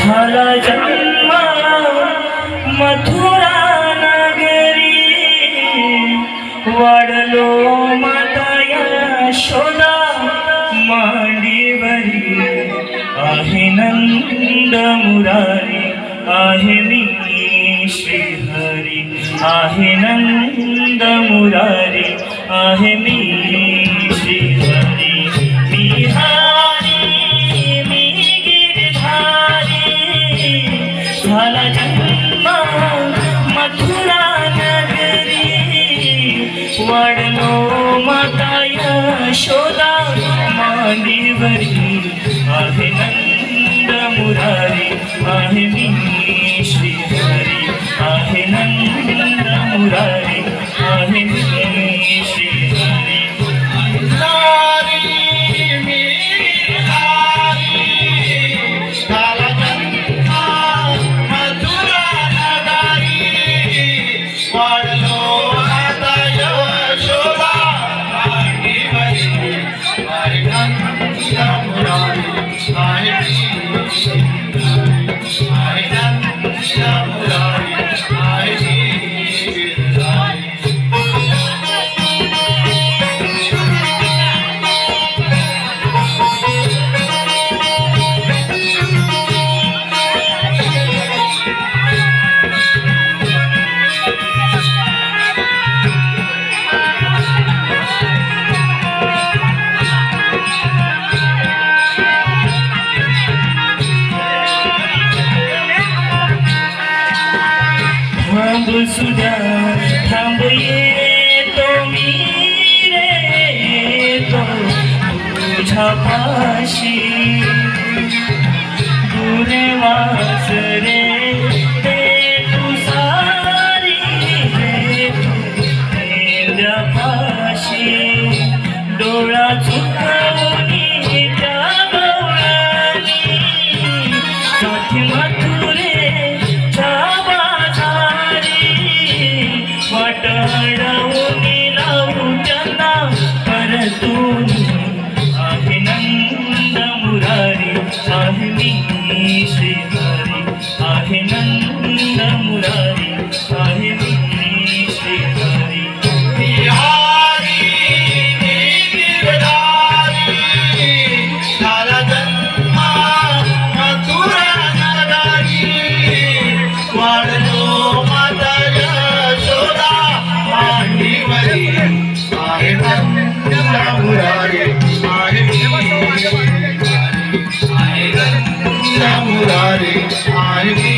झाला जन्म मथुरा नगरी, वाढलो माता यशोदा मांडीवरी, आहे नंद मुरारी आहे मी श्रीहरी, आहे नंद मुरारी आहे मी श्रीहरी, मी हरी मी गिरधारी, झाला जन्म मथुरा नगरी, वाढलो माता यशोदा मांडीवरी, आहे नंद मुरारी आहे मी श्रीहरी, आहे नंद मुरारी आहे मी श्रीहरी, सुधा थांब येतो मी रे तो तुझ्या पाशी, दूरे वास रे ते तू सारी रे तेल्या पाशी, डोळा चुकवणी त्या गवळणी, साथी मथुरे वाटडवून लावू त्यांना परतून, आहे नंद मुरारी आहे मी श्रीहरी, आहे नंद मुरारी आहे मी श्रीहरी, झाला जन्म मथुरा नगरी, वाढलो माता मांडीवरी, आहे नंद मुरारी आहे मी श्रीहरी, आहे नंद मुरारी आहे मी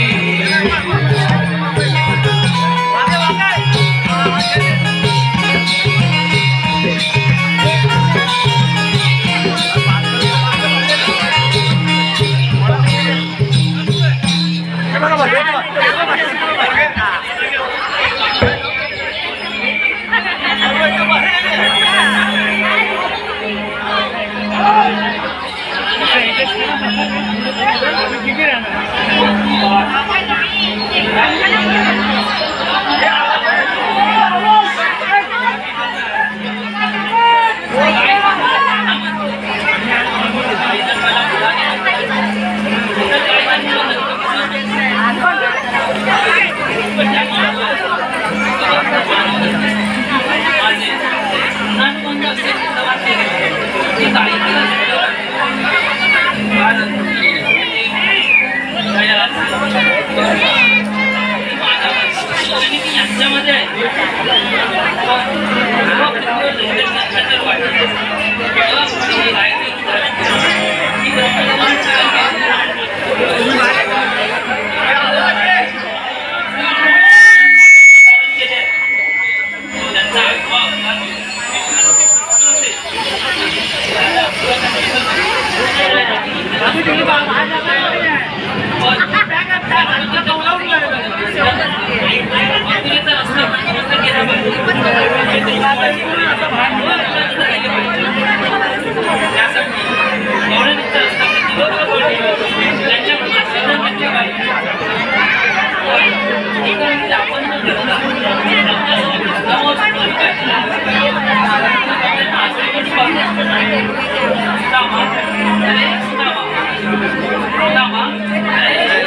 Sudah,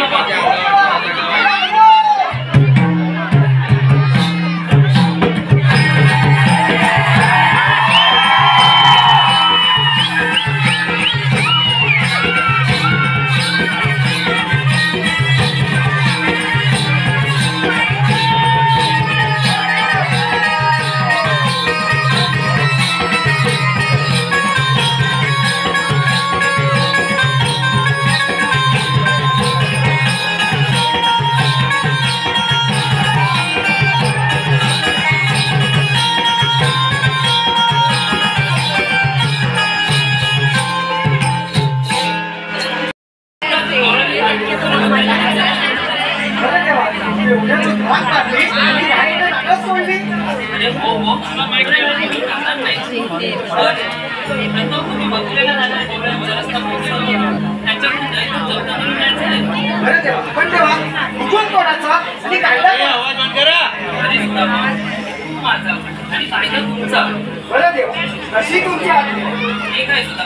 अशी तुमची आज्ञा ठीक आहे सुद्धा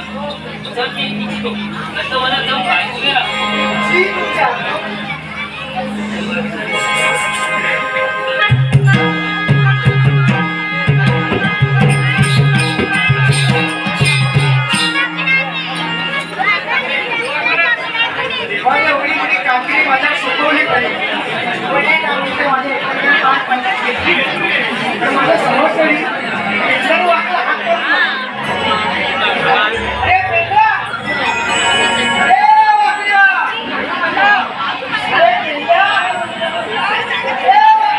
जर मी निघतो तर मला जाऊन काय उभे राहतो अशी तुमची आज्ञा देवाने एवढी मोठी कामगिरी माझ्या सोपवली पाहिजे पण हे कामगिरी माझ्या एखाद्या पाच पन्नास घेतली तर माझ्या समोरच्यानी सर्व अरे पेट्रा अरे वाकड्या अरे पेट्रा अरे वाकड्या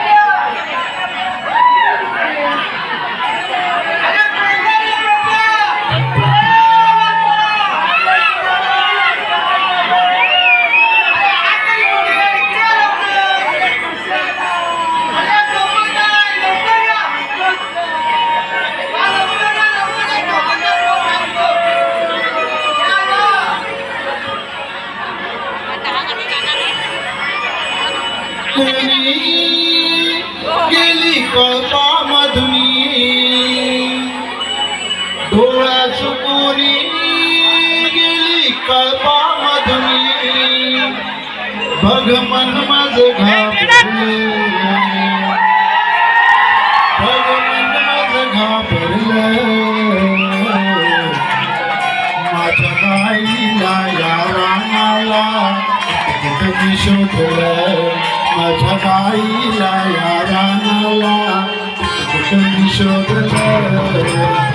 गेली कल्पा मधुनी डोळा चुकोनी गेली कल्पा मधुनी बघ मन माझ घाबरले बघ मन माझ घाबरले माझ्या गाईला या रानाला कुठं शोधलं माझ्या गाईला या रानाला कुठं शोधलं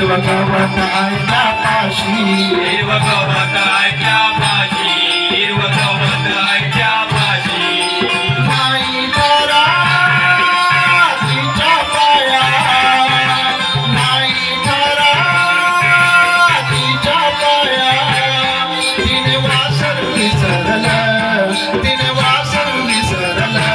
भगवत आयला पाशी भगवत आयला पाशी भगवत आयला पाशी नाही धरा तिच्या पाया नाही धरा तिच्या पाया तिने वासर विसरलं तिने वासर विसरलं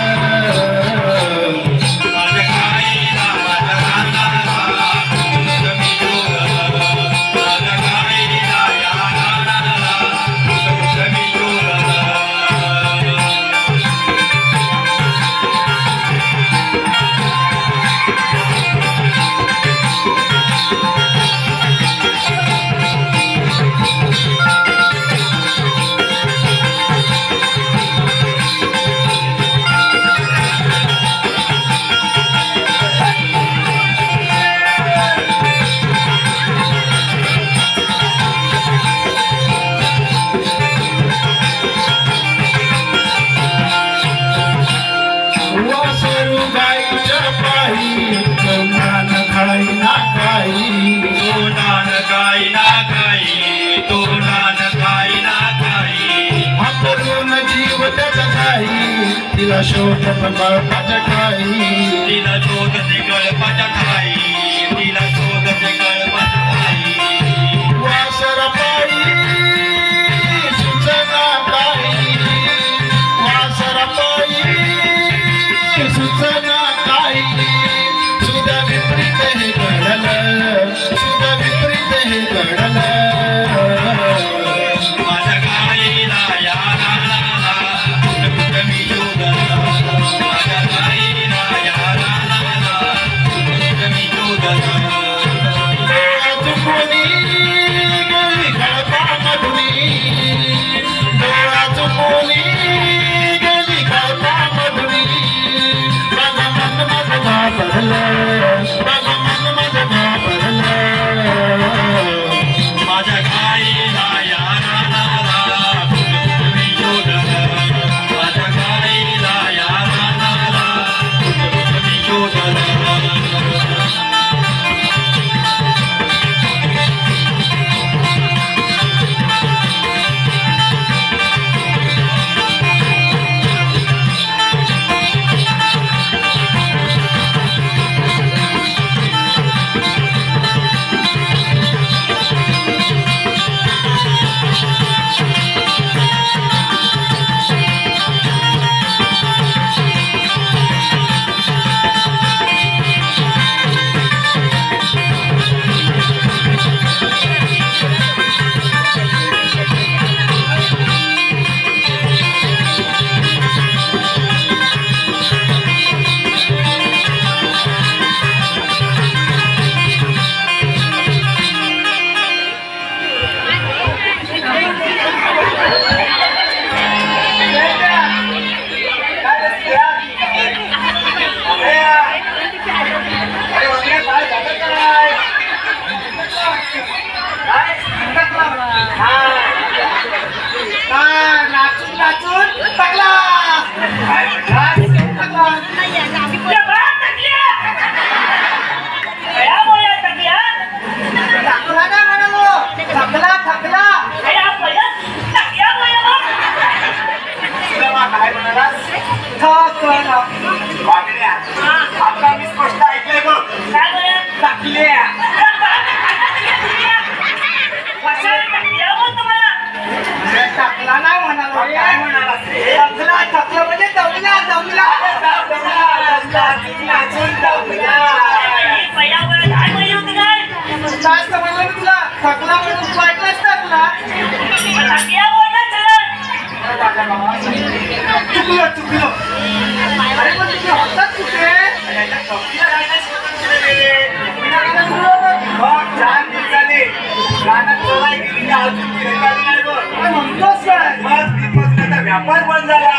तिला शोधत गळपाच्या ठाई तिला शोधते गळपाच्या ठाई तिला शोधते गळपाच्या ठाई वासर पायी सुचना काही वासर पायी सुचना काही सुद्धा विपरीत व्यापार बंद झाला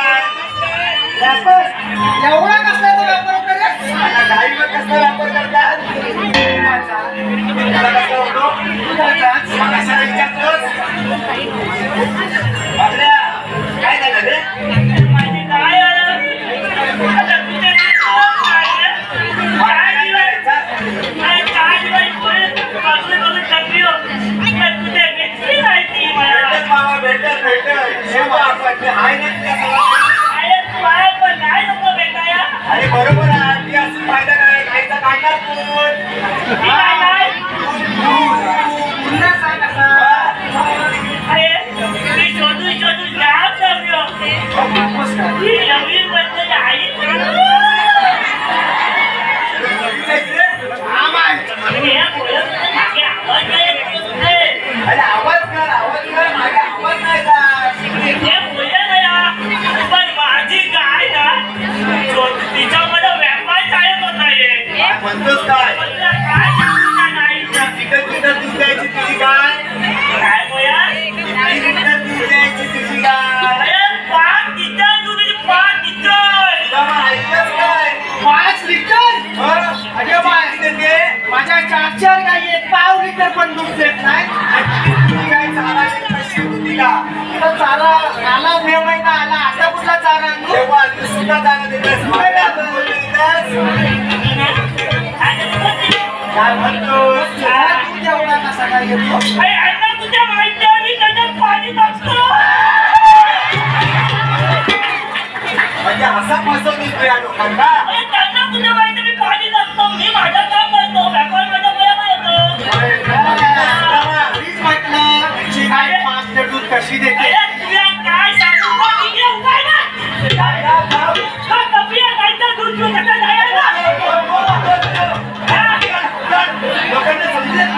एवढा कसला व्यापार करतात गाईवर कसला व्यापार करतात काय झालं रे अरे बरोबर आहे असं फायदा नाही खायचा काढणार अरे आवाज कर मागे आवाज नाही का पण माझी गाय ना तिच्यामध्ये व्यापार चालत होत नाहीये म्हणतोस काय काय लिटर दूध द्यायची तुझी गाय काय बोया लिटर दूध द्यायची तुझी गाय 5 लिटर दूध 5 लिटर बाबा ऐकलंस काय 5 लिटर अरे बाय माझ्या 4 गाई आहेत 5 लिटर पण दूध देत नाही तुझी गाय चालायची कशी होती का तर चाला आला मे महिना आला आता कुठला चारा आणू? तेव्हा तू सुद्धा जाणं देतेस काय म्हणतोस दूध एवढा कसा काय घेतो तुझ्या माहिती आहे त्याच्यात पाणी टाकतो म्हणजे असा फसवतो तू या लोकांना त्यांना तुझ्या माहिती मी पाणी टाकतो मी माझं काम करतो व्यापार माझ्या मुलाला येतो प्लीज म्हटलं तुझी गाय 5 लिटर दूध कशी देते तुला काय सांगू उपाय ना कपिया गायचं दूध तू कसं जायला लोकांना समजेल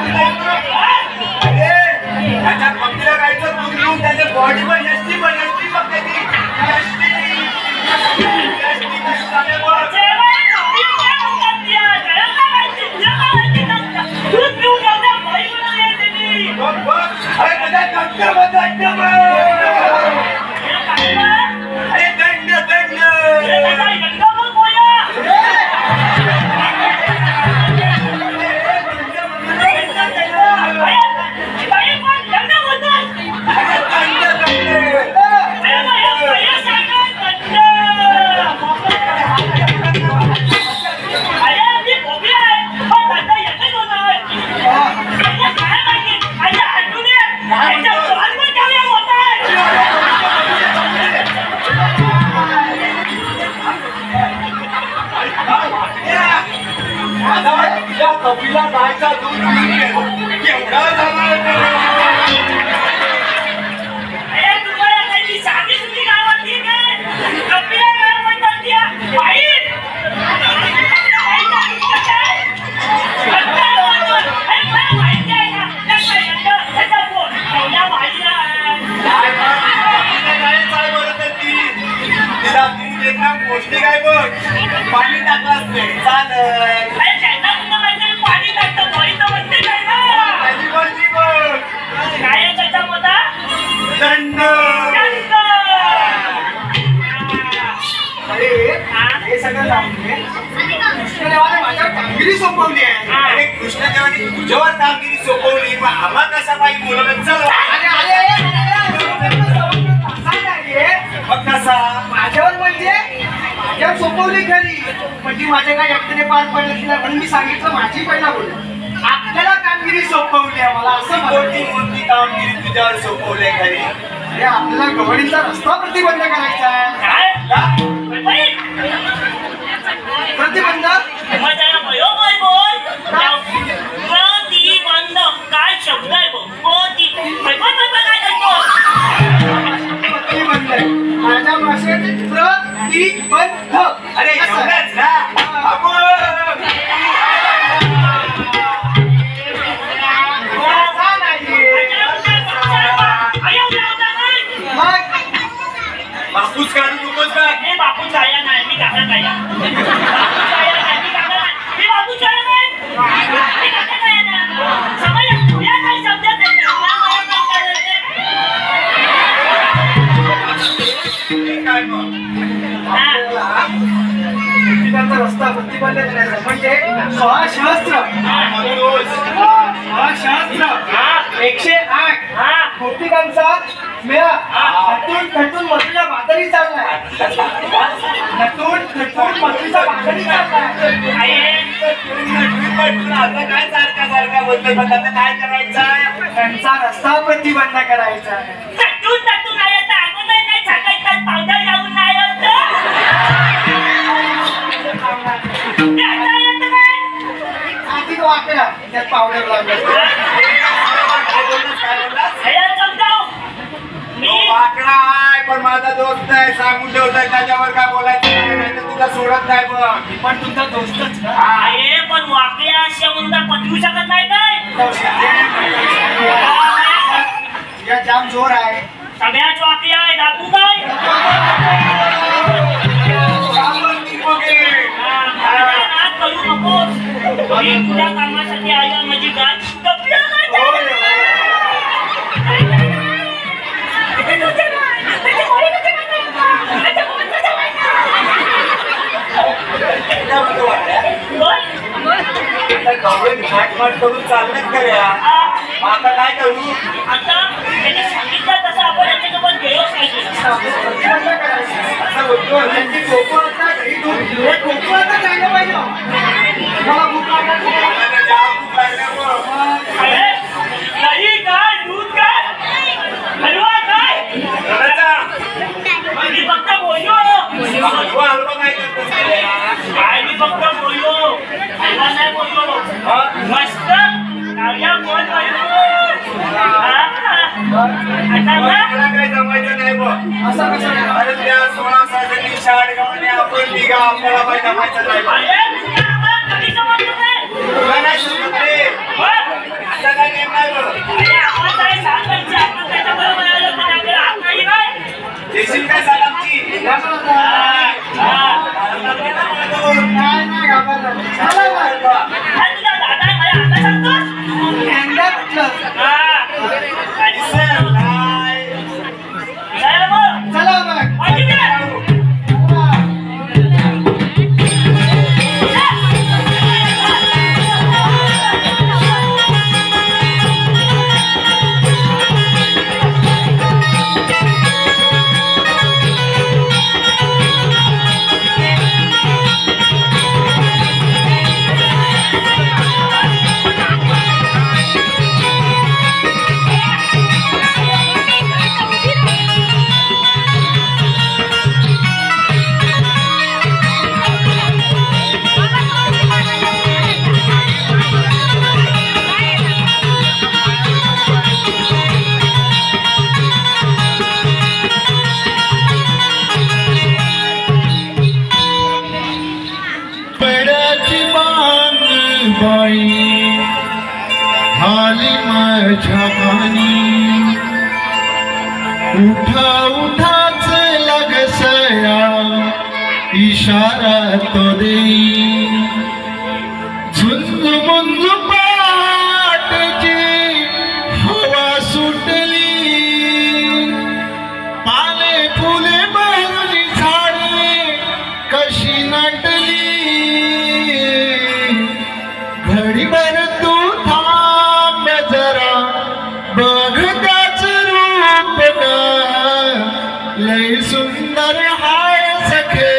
त्याच्या कपीला गायचं दूध घेऊन त्याच्या बॉडीवर एसटी पण एसटी बघ त्याची एसटी अरे दंड दंड कपिला गायचा दूध एवढा झाला गोष्टी काय बघ पाणी टाकलं असते चालत पाणी टाकतं म्हणते काय ना काय त्याच्या मता दंड अरे हे सगळं जाऊन दे. कृष्णदेवाने माझ्यावर कामगिरी सोपवली आहे. अरे कृष्णदेवाने तुझ्यावर कामगिरी सोपवली मग आम्हा कसा पाहिजे बोलवलं चल मग कसा माझ्यावर म्हणजे माझ्यावर सोपवली खरी पण ती माझ्या काय एकट्याने पार पडली नाही म्हणून मी सांगितलं माझी पहिला बोल आपल्याला कामगिरी सोपवली आहे मला असं कोणती कोणती कामगिरी तुझ्यावर सोपवली खरी अरे आपल्याला गवळीचा रस्ता प्रतिबंध करायचा आहे. प्रतिबंध प्रतिबंध काय शब्द आहे प्रतिबंध माझ्या भाषेत प्रतिबंध अरे एवढंच ना बापूस काढू नकोस का बापूच आया नाही मी काका काय रस्ता प्रतिबंध करायचा म्हणजे सहस्त्र 108 गोपिकांचा मेळा नटून मथुरा बाजारी चाललाय नटून मथुरा बाजारी चाललाय आता काय सारखा सारखा बोलतोय पण आता काय करायचं त्यांचा रस्ता प्रतिबंध करायचा आहे. पावडर लावून नाही आधी वाकडा त्यात पावडर लागलं वाकडा आहे पण माझा दोस्त आहे सांगून ठेवतोय त्याच्यावर काय बोलायचं नाही तर तुला सोडत नाही पण तुमचा दोस्तच ना अरे पण वाकड्या अशा म्हणून पटवू शकत नाही काय या जाम जोर आहे सगळ्याच वाकड्या आहे दाखवू काय करू नकोस मी तुझ्या कामासाठी आल्या माझी गाठ करून चालण्यात करूया आता काय करू आता त्यांनी सांगितलं तसं आपण याच्यासोबत गेलोच पाहिजे असं बोलतो जायला पाहिजे मला भूक नाही काय दूध काय हलवा काय मी फक्त बोललो काय मी फक्त बोललो हलवा नाही बोललो मस्त कार्या बोल काही जमायचं नाही बघ असं कसं अरे त्या 16 साली शाळेत गावाने आपण निघा आपल्याला काही जमायचं नाही तुला नाही समजत रे आता काय नेम नाही बघ देशील काय सांग आमची काय नाही घाबरलं दादा मला आता सांगतोस कुठलं आली माझ्या कानी उठा उठाच लगसया इशारा तो देई झुंज मुंज पाटची हवा सुटली पाले फुले बहरली झाडे कशी नटली घडीभर तू थांब जरा बघ त्याच रूप ग लय सुंदर हाय सखे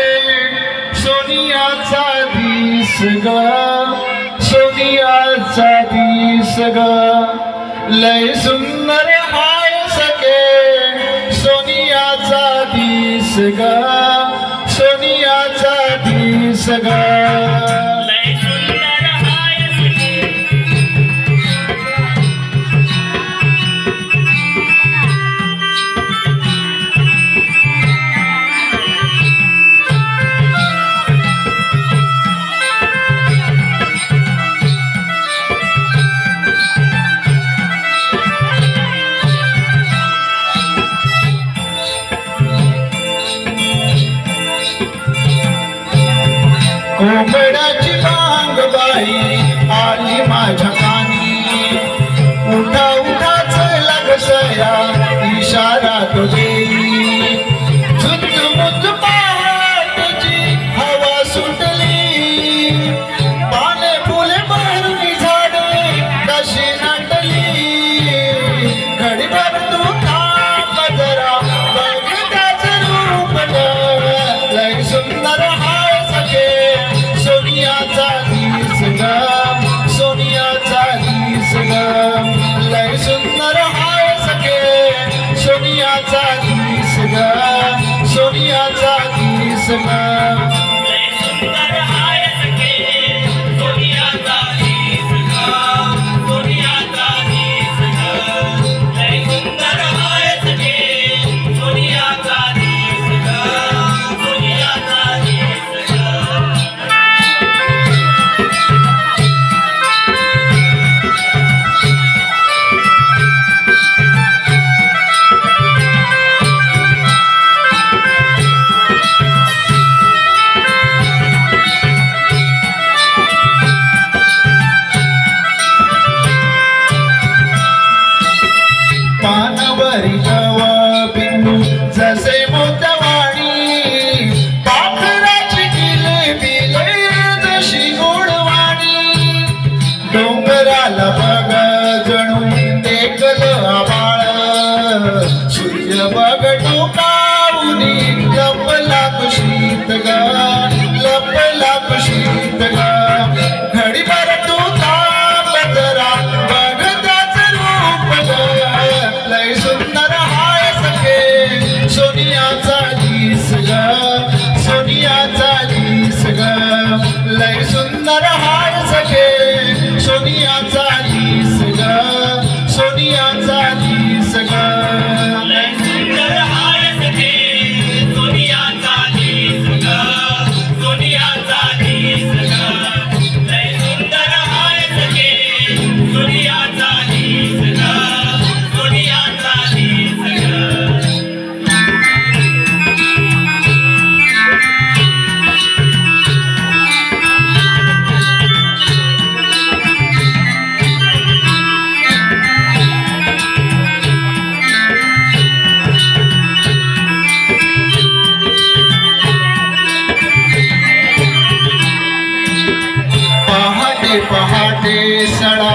सोनियाचा दिस ग सोनियाचा दिस ग लय सुंदर हाय सखे सोनियाचा दिस ग सोनियाचा दिस ग कोंबड्याची बांग बाई आली माझ्या कानी उठा उठाच लगसया इशारा तो देई झुंज मुंज पहाटची हवा सुटली पाने फुले बहरली झाडे कशी नटली घडीभर तू थांब जरा बघ त्याच रूप ग लय सुंदर हाय सखे सोनियाचा दिस ग सोनियाचा दिस ग लय सुंदर हाय सखे सोनियाचा दिस ग सोनियाचा दिस ग पानावरी गवा बिंदू जसे मोतवाणी पाखराची किले बिले जशी गोडवाणी डोंगराला बघ जणू देखल आभाळ सूर्य बघ डोकावूनी लपला कुशीत ग लपला कुशीत ग घडीभर तू थांब जरा बघ त्याच रूप ग लय सुंदर हाय सखे सोनियाचा दिस ग सोनियाचा दिस ग लय सुंदर हाय सखे सोनियाचा दिस ग सोनियाचा दिस ग लय सुंदर हाय सखे सोनियाचा दिस ग सोनियाचा दिस ग लय सुंदर हाय सखे सोनियाचा दिस ग सोनियाचा दिस ग पहाटे पहाटे सडा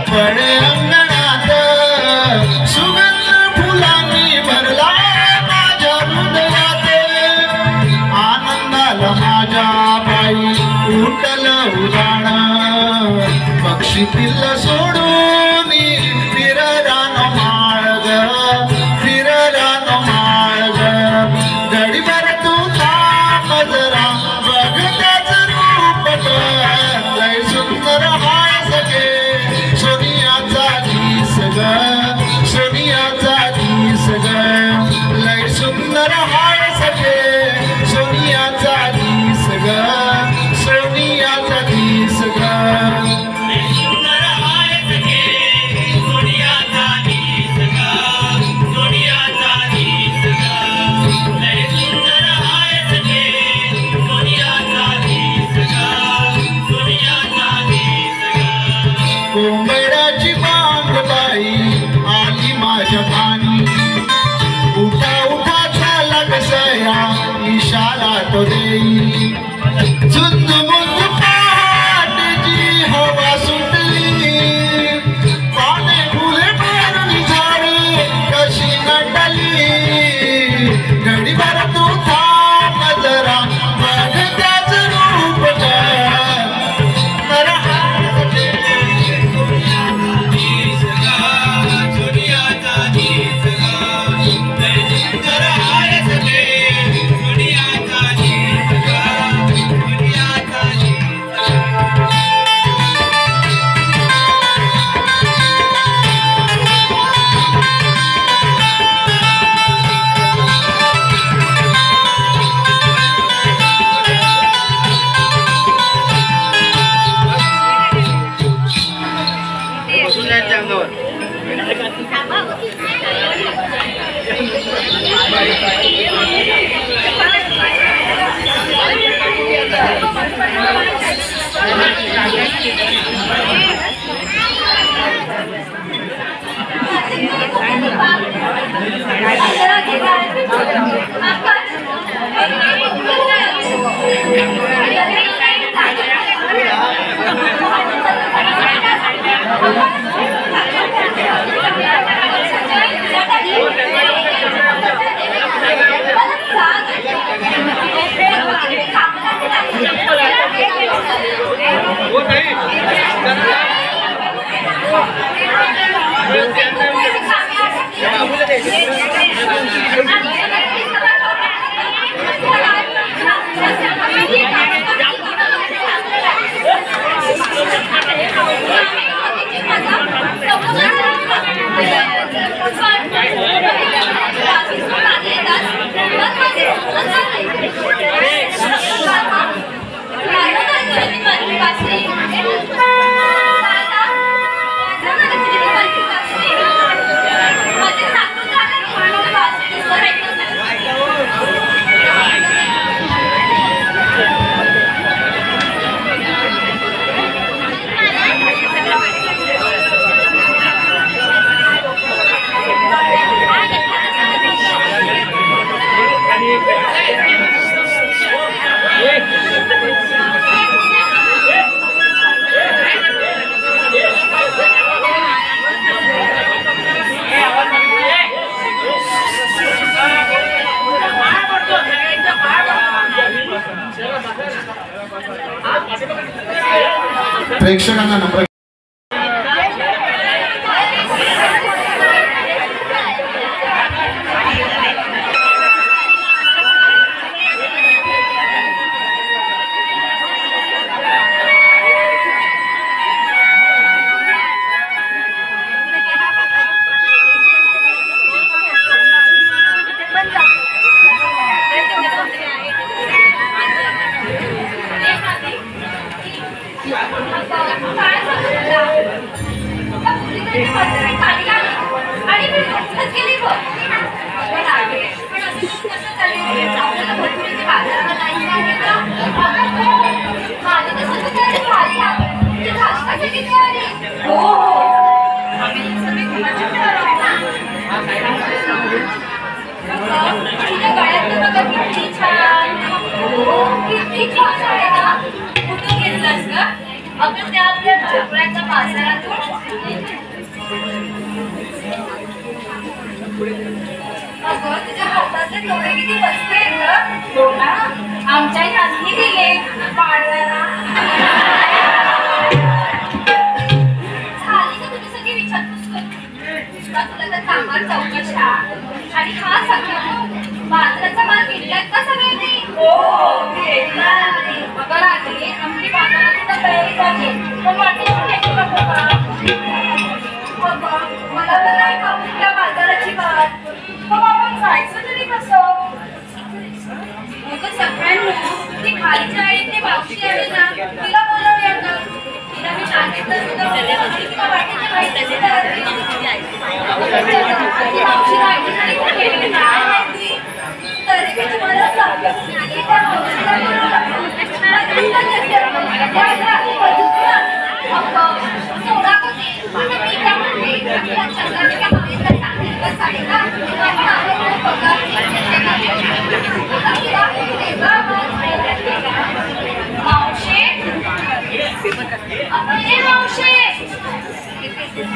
पडे अंगणात सुगंध फुलांनी भरला माझ्या हृदयात आनंदाला माझ्या बाई उठल उजाण पक्षी पिल्ल सोडून फिरला न माळग फिरला न माळग घडीभर तू थांब जरा बघ त्याच रूप ग लय सुंदर हाय सखे सोनियाचा दिस ग सोनियाचा दिस ग लय सुंदर हाय सखे सोनियाचा दिस ग सोनियाचा दिस ग लय सुंदर ठिकाणी उठा उठा झाला कसया इशारा तो देई झुंजमुंज पहाटेची हवा सुटली पाने फुले भरून झाडे कशी नटली घडीभर तू थांब जरा बघ त्याच रूप प्रेक्षकांना नम्र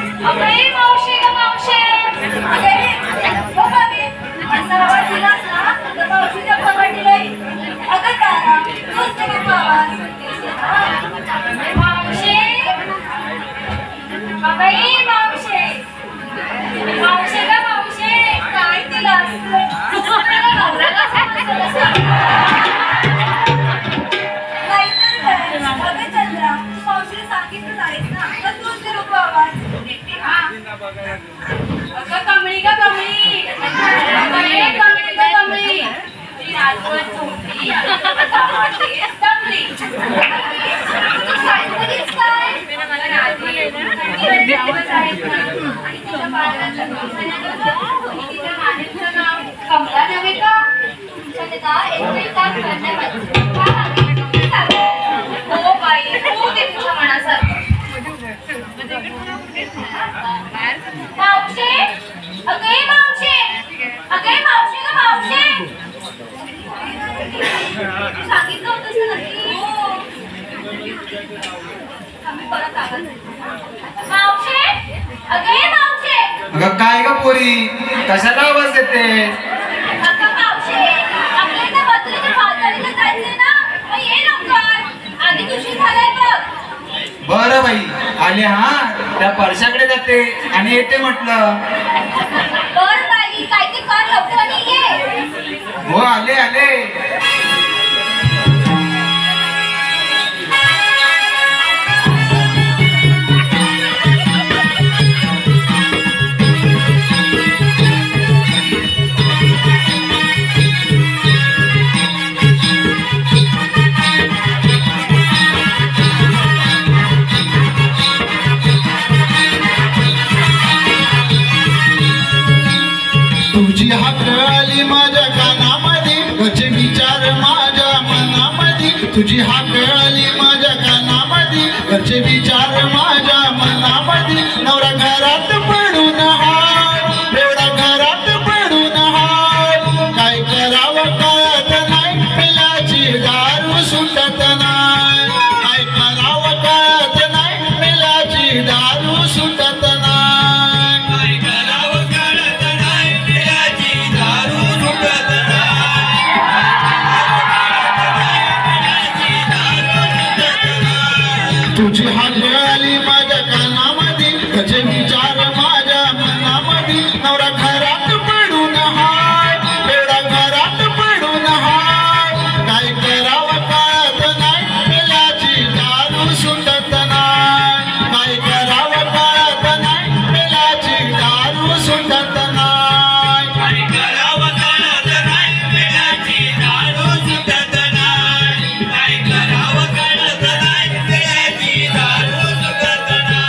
अगं मावशी ग मावशी असा आवाज दिलास ना तर मावशीच्या खबरला अगं तारा तूच ते आवाज मावशी अगं मावशी मावशी ग मावशी काय दिलास नवऱ्याला समजलं अगं चंद्रा मावशीला सांगितलं नाहीस ना तर तूच ते नको आवाज अगं कमळी ग कमळी कमळी ग कमळी ती राजवर झोपली दमली तू सांगितलीस काय आणि तिच्या बाळाचं तिच्या मानेचं नाव कमला नव्हे का तुमच्या एकही काम करण्यापासून हो बाई हो ते तुझ्या मनासारखं मावशी अगे मावशी ग मावशी सांगितलं होतंस ना नक्की आम्ही परत आवाज मावशी अगे मावशी अगं काय ग पोरी कशाला आवाज देते? अगं मावशी आपल्या त्या बत्रीच्या पातळीला जायचंय ना मग ये लवकर आधी तुझी झालाय बघ. बरं बाई आले हा त्या परशाकडे जाते आणि येते म्हटलं. बर बाई काय ते कर लवकर आणि ये. हो आले आले. तुझी हाक आली माझ्या कानामध्ये घरचे विचार माझ्या मनामध्ये तुझी हाक आली माझ्या कानामध्ये घरचे विचार माझ्या मनामध्ये नवरा घरात पडून हाय एवढा घरात पडून हाय काय करावं कळत नाही पिल्याची दारू सुटत नाही काय करावं कळत नाही पिल्याची दारू सुटत नाही. तुझी हाक आली माझ्या कानामध्ये घरचे विचार माझ्या मनामध्ये नवरा घरात पडून हाय एवढा घरात पडून हाय काय करावं कळत नाही पिल्याची दारू सुटत नाही काय करावं कळत नाही पिल्याची दारू सुटत नाही काय करावं कळत नाही पिल्याची दारू सुटत नाही काय करावं कळत नाही पिल्याची दारू सुटत नाही.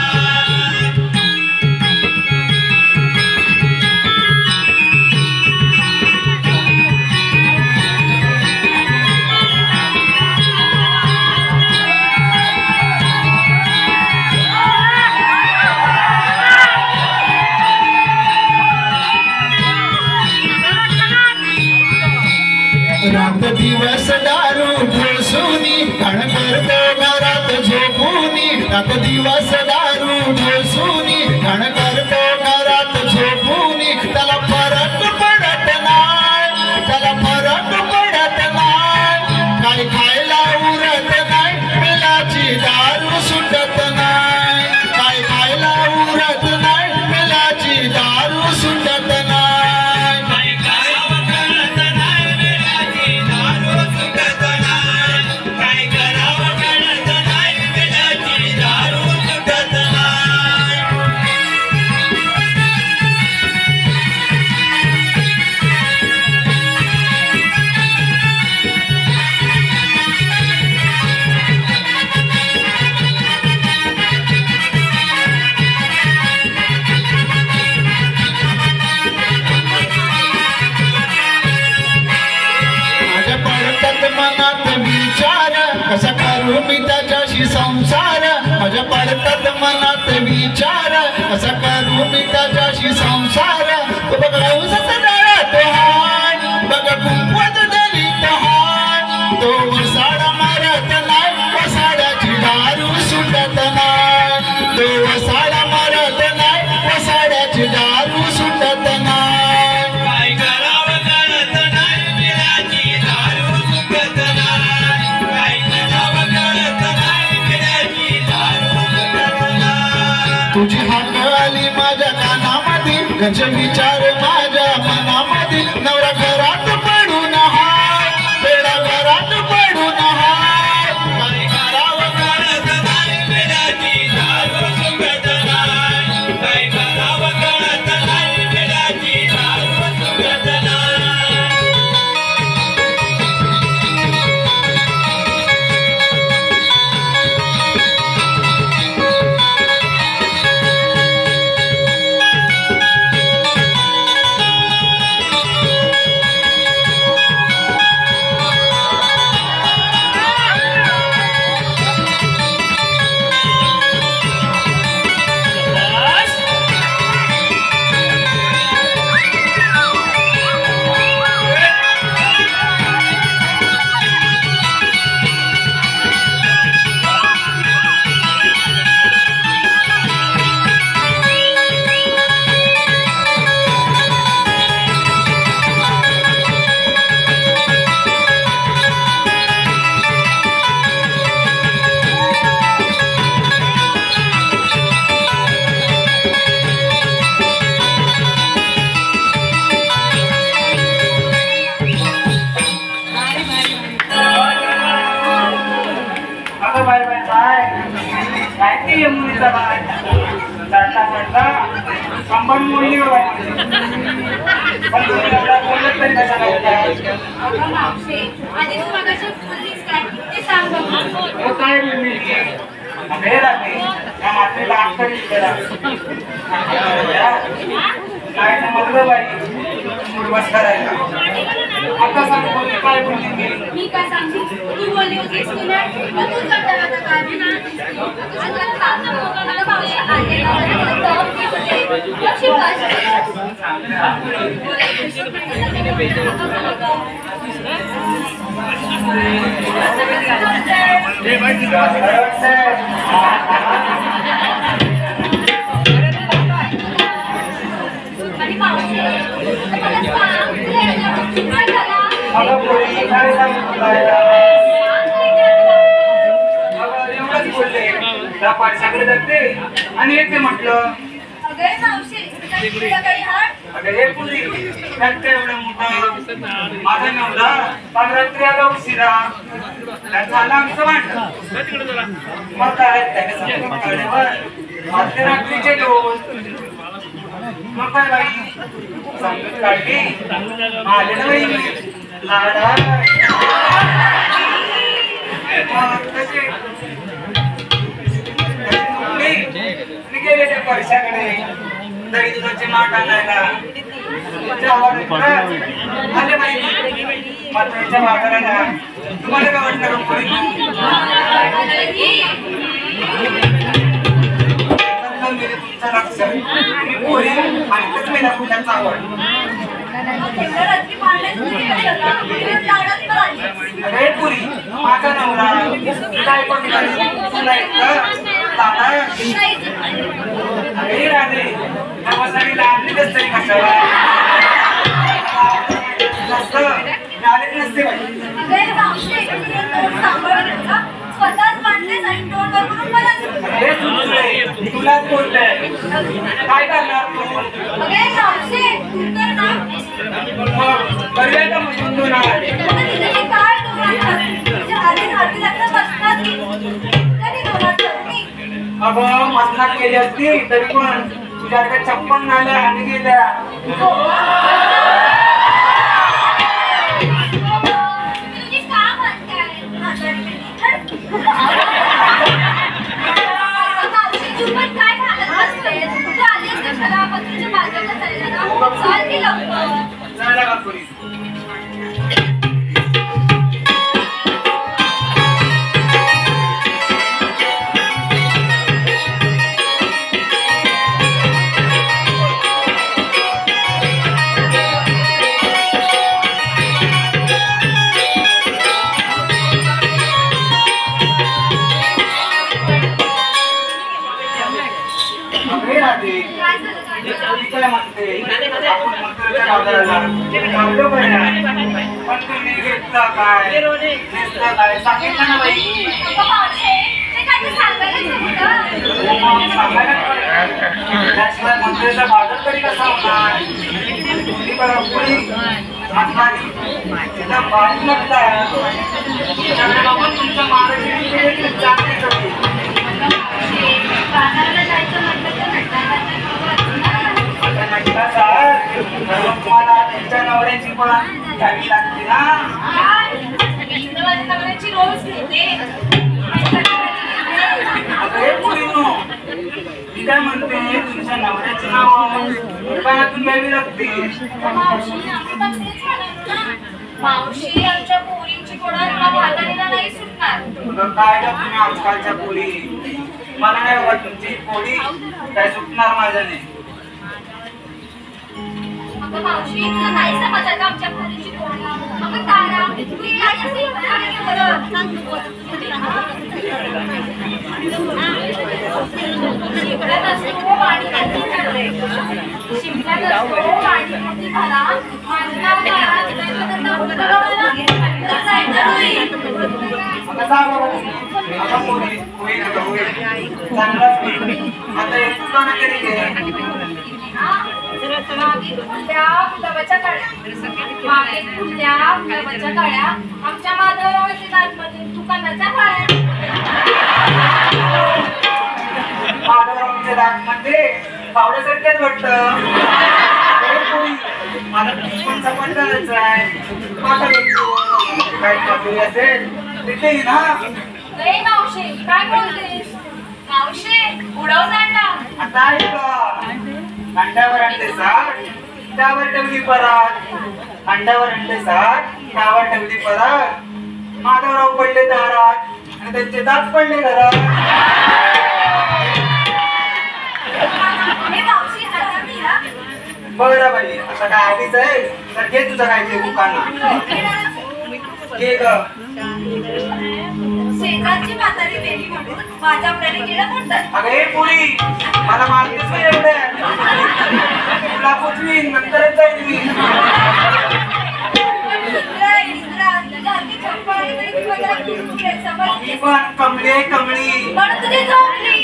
रात दिवस दारू ढोसूनी घण करतो घरात झोपूनी रात दिवस दारू ढोसूनी घण करतो घरात झोपूनी त्याला फरक पडत नाही त्याला फरक पडत नाही काय खायला उरत नाही पिल्याची दारू सुटत नाही काय खायला उरत नाही पिल्याची दारू सुटत नाही. कसा करू मी त्याच्याशी संसार माझ्या पडतात मनात विचार कसा करू मी त्याच्याशी संसार तो बघ राऊसाचा डळा तो हाय बघ कुंकवाच दलित हाय तो वसाडा मारत नाही वसाड्याची दारू सुटत नाही तो वसाडा मारत नाही तुझी हाक आली माझ्या कानामध्ये घरचे विचार माझ्या मनामध्ये नवरा घरात पडून हाय बेडा घरात पडून हाय काय करावं कळत नाही बेडाची दारू सुगत नाही काय करावं कळत नाही बेडाची दारू सुगत नाही मी काय सांगू तू बोलली होतीस की नाही मग तू करता काय आणि मावशी पाठशाकडे जाते आणि येते म्हटलं अगं मावशी हे पुढे एवढं मोठं माझा नवरा काल रात्री आला उशिरा त्याचा आला आमचं वाटलं मग काय मध्यरात्रीचे दोन मग काय बाई समजून काढली आले ना बाई लाडा तसे गेले त्या परशाकडे दही दुधाचे माठ आणायला आले बाई मात्राच्या बाजाराला तुम्हाला काय वाटणार तुमचं लक्ष मी पोरी आणि मी दाखवण्याचा आवड अरे पुरी माझा नवरा काय पण तुला दादा अरे राधे नवसारी लागलीच तरी कशाला जास्त लागत नसते स्वतःच मांडलेस आणि तोंड करून मला तुलाच बोलतंय काय करणार तू अगे मावशी तू तर ना करूया का म्हणून तू ना तिथे काय तुझ्या आधी हाती लागलं बसतात कधी दोनात चटणी अगं मसनात केली असती तरी पण तुझ्याकडे 56 नाल्या आणि गेल्या तुझी का म्हणताय तू पण काय घालत असतेस तू आलीस कशाला पत्रीच्या बाजूला जायला ना चाल की लवकर जायला का पुरी काय म्हणते आपण मंदिराच्या बाजाराला चाललो पण तुम्ही घेतला काय सांगितलं ना बाई अरे काय ते सांगायलाच होतं. त्याशिवाय मंदिराचा बाजार तरी कसा होणार? तुम्ही बघा पुढे हातमारी तिथं पाणी लागताय तुमच्याकडे बघून तुमच्या महाराष्ट्राची चांगली करते. बाजाराला जायचं म्हटलं तर तुम्हाला तुमच्या नवऱ्याची पण घ्यावी लागते ना. माझ्या नवऱ्याची रोज घेते. हे पुढे मी काय म्हणते तुमच्या नवऱ्याचं नाव दुकानातून घ्यावी लागते. मावशी आम्ही पण तेच म्हणालो ना. मावशी आमच्या पोरींची कोणा म्हातारीला नाही सुटणार. काय का तुम्ही आजकालच्या पोरी मला नाही बाबा तुमची पोरी काय सुटणार माझ्याने. अगं मावशी तुला नाही समजत आमच्या पोरींची कोण. अगं तारा तू ये आणि शिमल्यात असतो आणि कधी ठरलंय. शिमल्यात असतो आणि कधी झाला माझं नाव तारा गुलाबाच्या काळ्या आमच्या माधवरावाच्या दातमध्ये दुकानाच्या काळ्या. माधवरावांच्या दातमध्ये पावड्यासारख्याच वाटतं. मला कोणता पण करायचा आहे काय कमी असेल तिथे ना. मावशी काय बोलतेस. मावशी उडव जाणला. आता ऐका अंड्यावर अंडे साठ त्यावर ठेवली परत. अंड्यावर अंडे साठ त्यावर ठेवली परत. माधवराव पडले दारात आणि त्यांचे दात पडले घरात. मावशी हरवली ना. बरं बाई आता काय आधीच आहे तर घे तुझं काय ते दुकान घे ग. शेजारची म्हातारी मेली म्हणून माझ्याकडे गेलं म्हणतात. अगं हे पुरी मला मारतेच नाही एवढ्या. तुला पोचवीन नंतरच जाईल मी. मी पण कमली आहे कमळी. तुझी झोपली.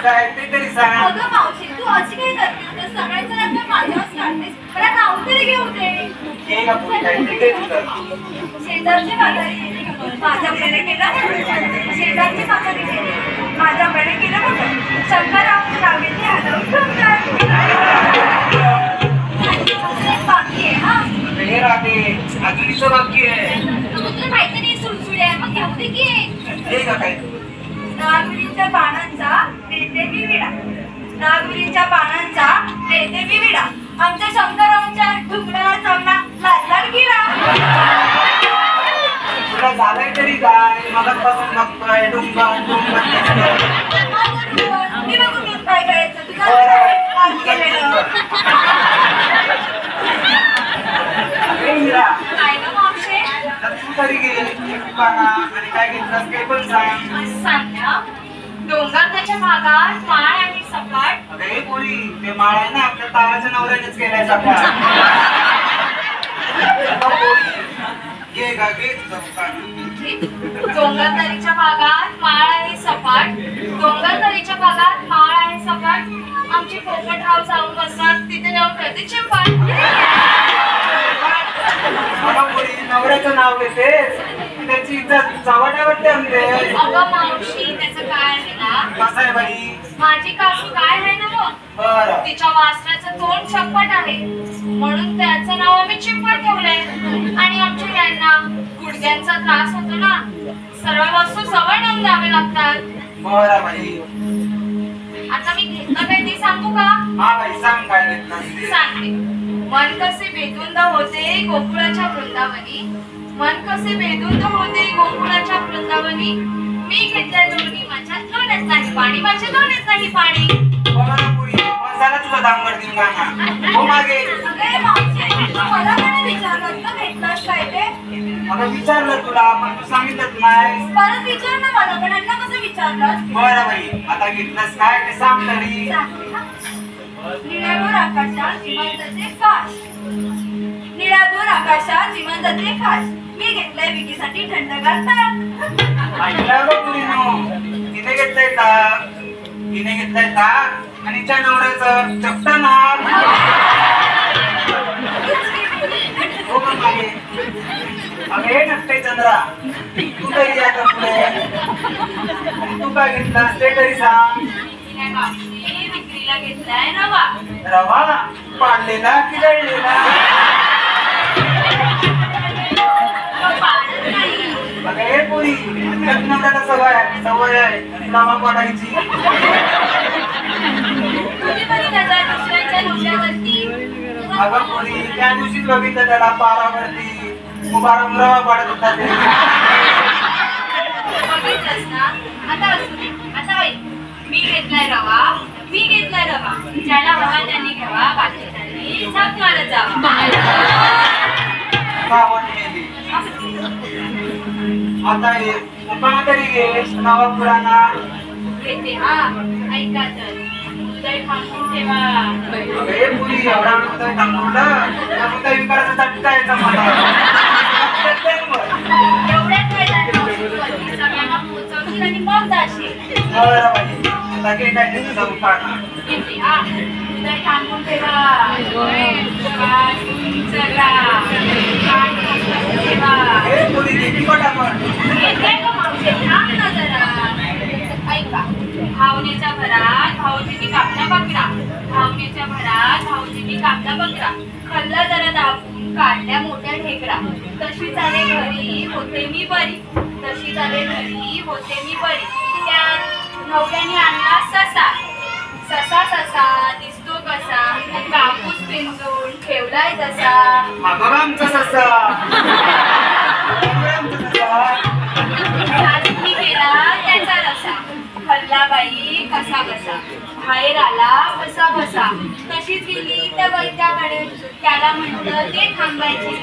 काय ते तरी सांग. अगं मावशी तू अशी काय करते. सगळ्यांचं लग्न माझ्यावर काढतेस. मला नाव तरी घेऊ दे. हे का पुरी काय ते काय तुझं. शेजारची म्हातारी माझ्याकडे केलं म्हणून. शेजारची म्हातारी माझ्याकडे केलं म्हणून. शंकरराव रावेंनी हलवून बाकी आहे हा. हे राहते अजूनच बाकी आहे. तुला माहिती नाही सुळसुळ्या मग घेऊ दे की. हे का काय नागुलीच्या पानांचा देते मी विडा. नागुलीच्या पानांचा देते मी विडा. आमच्या शंकररावच्या ढुकणाला चावला लाल लाल किडा. तुला झालंय तरी काय मगाचपासून बघतोय डुंगर डुंगर. मी बघून घेऊन काय करायचं तुझं काम केलेलं. काय ग मावशे तू तरी गेली दुकाना आणि काय घेतलंस ते पण सांग. सांगा. डोंगराच्या भागात माळ आणि सपाट. अरे पोरी ते माळ आहे ना आपल्या ताराच्या नवऱ्यानेच केलाय सकाळ. घे का घे तुझं दुकान. डोंगरदरीच्या भागात माळ आहे सपाट. डोंगरदरीच्या भागात माळ आहे सपाट. आमची पोपटराव जाऊन बसतात तिथे जाऊन करते चिंपाट. मला पोरी नवऱ्याचं नाव घेतेस त्याची इज्जत चव्हाट्यावर ठेवते. अगं मावशी त्याचं काय आहे ना. कसं आहे बाई माझी काकू काय आहे ना मग. बरं तिच्या वासराचं तोंड चप्पट आहे म्हणून त्याचं नाव आम्ही चिंपट ठेवलंय. आणि आमच्या यांना गुडघ्यांचा त्रास होतो ना. सर्व वस्तू सवय नेऊन द्यावे लागतात. बरं बाई. आता मी घेतलं काय ते सांगू का. हा बाई सांग काय घेतलं ते. सांगते. मन कसे बेधुंद होते गोकुळाच्या वृंदावनी. मन कसे बेधुंद होते गोकुळाच्या वृंदावनी. मी घेतल्या दोन्ही माझ्या दोन्यात नाही पाणी. माझ्या दोन्यात नाही पाणी. बरं पोरी मग झाला तुझा दांगर दिंगाणा. हो मागे अगं मावशी तू मला काय विचारलं ना भेटलास काय ते. अगं विचारलं तुला पण तू सांगितलंच नाही. परत विचार ना मला पण यांना कसं विचारलं. बरं बाई आता घेतलंस काय ते सांग तरी. निळ्याभोर आकाशात विमानाचे फास. निळ्याभोर आकाशात विमानाचे फास. हे घेतलंय विकीसाठी थंडगार ताक. ऐकलं गं पुरीनो, तिने घेतलंय ताक, तिने घेतलंय ताक आणि तिच्या नवऱ्याचं चपटा नाक. हो का मागे? अगं हे नसते चंद्रा, तू तरी आता पुढे. आणि तू काय घेतलास ते तरी सांग. काय मावशी विक्रीला घेतलाय रवा. रवा पाडलेला की जळलेला? पाडत नाही. अगं हे पुरी, नवऱ्याला सवय आहे रवा पाडायची. तुझी बरी नजर दुसऱ्याच्या नवऱ्यावरती. अगं पुरी, त्या दिवशीच बघितलं त्याला पारावरती उभारून रवा पाडत होता ते. बघितलंस ना? आता असू दे. आता ऐक, मी घेतलाय रवा. ज्याला हवा त्यांनी घ्यावा, बाकीच्यांनी झक मारत जावा. सावण मेली. आता हे उपाय तरी घे नवा पुराणा. घेते हा. ऐका तर, उदय थांबून ठेवा. अगं हे पुरी, एवढा वेळ उदय थांबवलं तर उदय विकाराचा झटका यायचा मला. एवढ्याच वेळात मावशी सगळ्यांना पोहोचवशील आणि मग जाशील. बरं बाई, आता घे काय ते तुझा उपाय. घेते हा. उदय थांबून ठेवा. श्वास चला. कान थांबून ठेवा. हे पुरी किती पटापट. येते का मावशी? थांब ना जरा. ऐका, भावनेच्या भरात भाऊजींनी कापला बकरा. खाल्ला जरा दाबून काढल्या मोठ्या ढेकरा. तशी चाले घरी होते मी बरी. त्यात नवऱ्याने आणला ससा. ससा दिसतो कसा, कापूस पिंजून ठेवलाय जसा. अगं आमचा ससा. सारखी केला त्याचा रसा. खाल्ला बाई कसा बाहेर आला कसा. तशीच गेली त्या वैद्याकडे. त्याला म्हटलं ते थांबायची.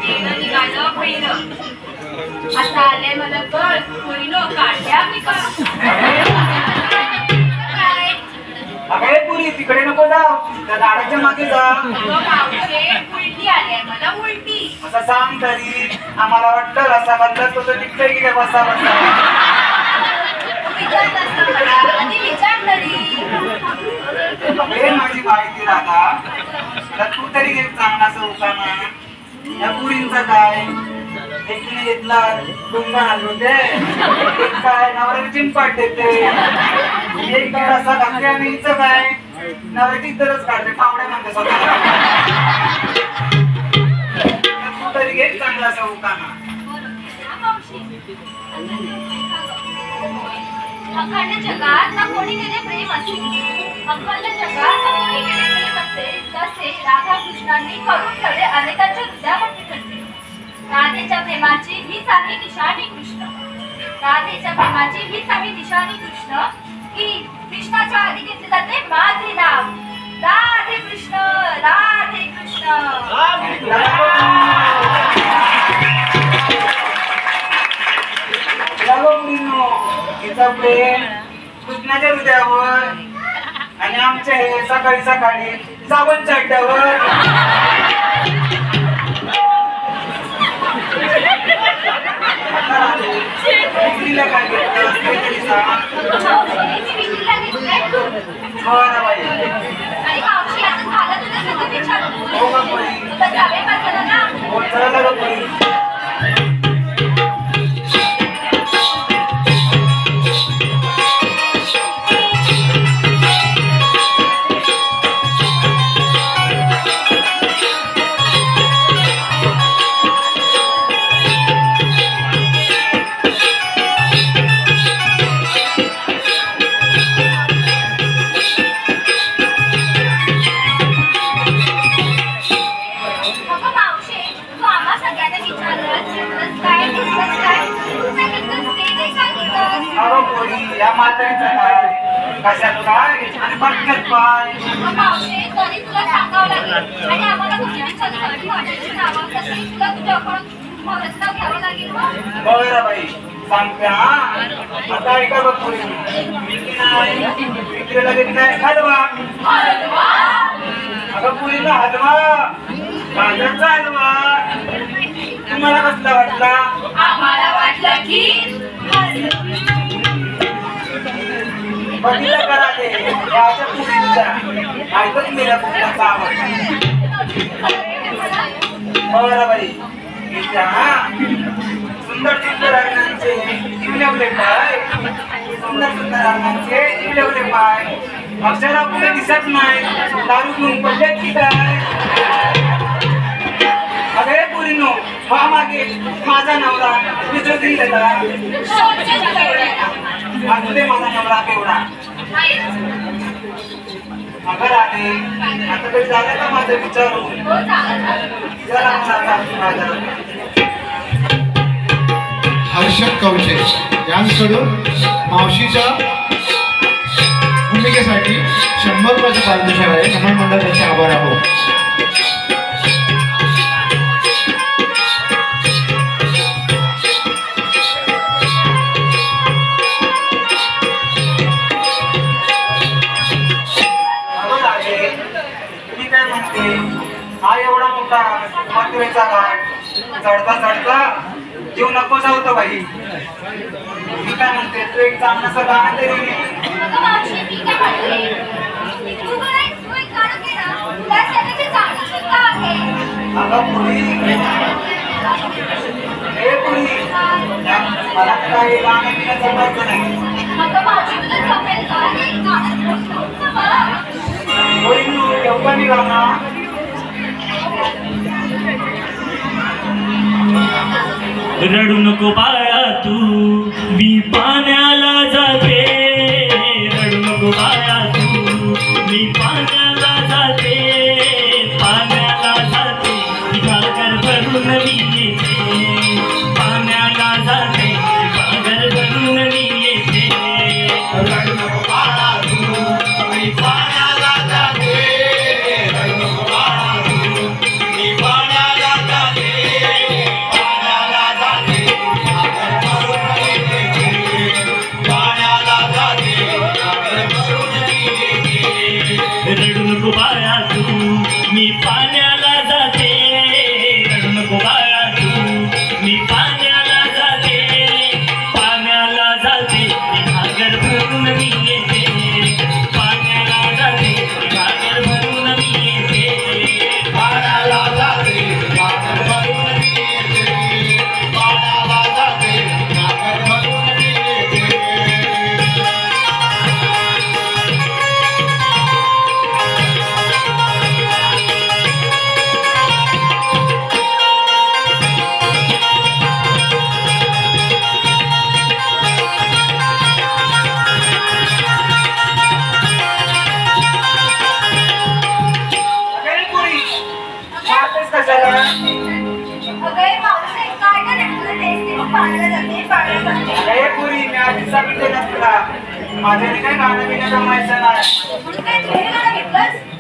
तेवढं निघालं पहिलं. आता आले मला कळ, पुरीनो काढल्या पिकं. काय अगं हे पुरी, तिकडे नको जाऊ, त्या झाडाच्या मागे जा. मावशे उलटी आली मला उलटी. असं सांग तरी. आम्हाला वाटलं रसा बदलत होतं निघतंय की काय बसा. विचारत असतं मला, आधी विचार तरी. हे माझी माहिती राधा, तर तू तरी घे चांगलाचं उपाय. या पुरींचं काय, एकीने घेतला डोंगा आणून दे, एक काय नवऱ्याला चिंपाट देते, एक काय रसा घातली आणि हिचं काय नवऱ्याची इतरच काढते, पावड्या म्हणते स्वतः. तू तरी घे चांगलाचा उपाय. अखंड जगात ना कोणी केले प्रेम असे. अखंड जगात ना कोणी केले प्रेम असे, तसे राधाकृष्णांनी करून ठेवले अनेकांच्या हृदयामध्ये ठरले. राधेच्या प्रेमाची हीच आहे निशाणी कृष्ण. की कृष्णाच्या आधी घेतले जाते माझे नाव. राधे कृष्ण. तिचा प्रेम कृष्णाच्या हृदयावर आणि आमचे हे सकाळी साबण चड्ड्यावर. काय घेतलं बरं बाई. आणि मावशी आता झालं तुझं सगळं विचारतो. हो का बाई? तुला जावे का झालं ना? हो चला गं बाई. या म्हातारीचं काय, कशात काय आणि पटकन पाय. मावशी तरी तुला सांगावं लागेल. आणि आम्हाला कुठे विचारलं माझ्याची नावं तशी तुला तुझ्याकडून खरंच नाव घ्यावं लागेल. बरं बाई सांगते. हा आता ऐका बघ पुरी, विक्रीला घेतलाय हलवा. अगं पुरीला हलवा, गाजरचा हलवा. तुम्हाला कसला वाटला? आम्हाला वाटलं की बघितलं करा ते याच्या पुढींच्या ऐकत मेला कुठला काम बघा बाई सुंदर सुंदर रांगांचे इवलेवले पाय सुंदर सुंदर रांगांचे इवलेवले पाय अक्षरा कुठे दिसत नाही दारू घेऊन पडलेत की काय? अरे पुरीनो हा मागे माझा नवरा विचार दिले का? असू दे माझा नवरा केवढा अगर आले आता काही झालं का माझं विचारून जरा माझा हर्षद कवचे यांकडून मावशीच्या भूमिकेसाठी 100 रुपयाचं पारितोषिक आहे. नमन मंडळ त्यांचे आभार आहोत. मी काय म्हणते हा एवढा मोठा मथुरेचा घाट चढता चढता जीव नको जाऊतो बाई. मी काय म्हणते तू एक चांगलं गाणं तरी अगं पुरी हे पुरी मला काही गाणं बिणं जमायचं नाही. एवढं मी गाणं रडू नको बाळा तू मी पाण्याला जाते. रडू नको बाळा तू मी पाण्याला जाते. पाण्याला जाते घागर भरून मी येते. पाण्याला जाते घागर भरून मी येते. रडू नको बाळा तू मी पाण्याला जाते. रडू नको बाळा तू मी पाण्याला जाते. रडू नको बाळा तू मी पाण्याला जाते. रडू नको बाळा तू मी पाण्याला जाते. पाण्याला जाते घागर भरून मी येते. पाण्याला जाते घागर भरून मी येते. पाण्याला जाते घागर भरून मी येते. पाण्याला जाते घागर भरून मी येते. अरे पुरी मारतेस कशाला? अरे पुरी मी आधी सांगितलं तुला माझ्याने काय गाणं बिणं जमायचं नाही.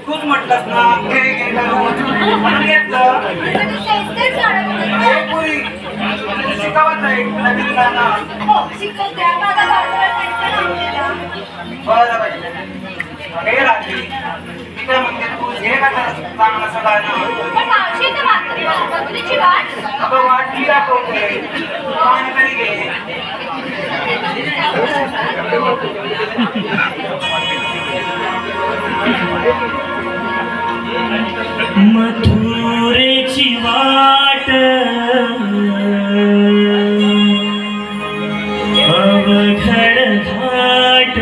तूच म्हटलंस ना घे घे म्हणून घेतलं. अरे पुरी शिकावत आहे नवीन गाणं. बरं बाई अरे रात्री मी काय म्हणते तू घे का चांगलं असं गाणं. अगं वाट मी दाखवते गाणं तरी घे. मथुरेची वाट अवघड घाट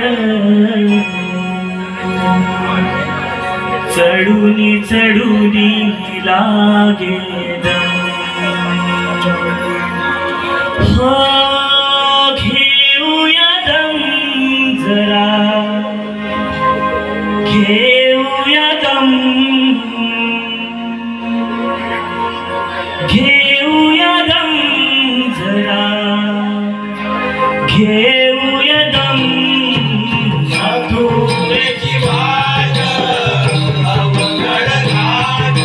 चढूनी चढूनी लागे दम. घेऊया दम जरा घेऊया दम. घेऊया दम जरा घेऊया दम. मथुरेची वाट अवघड घाट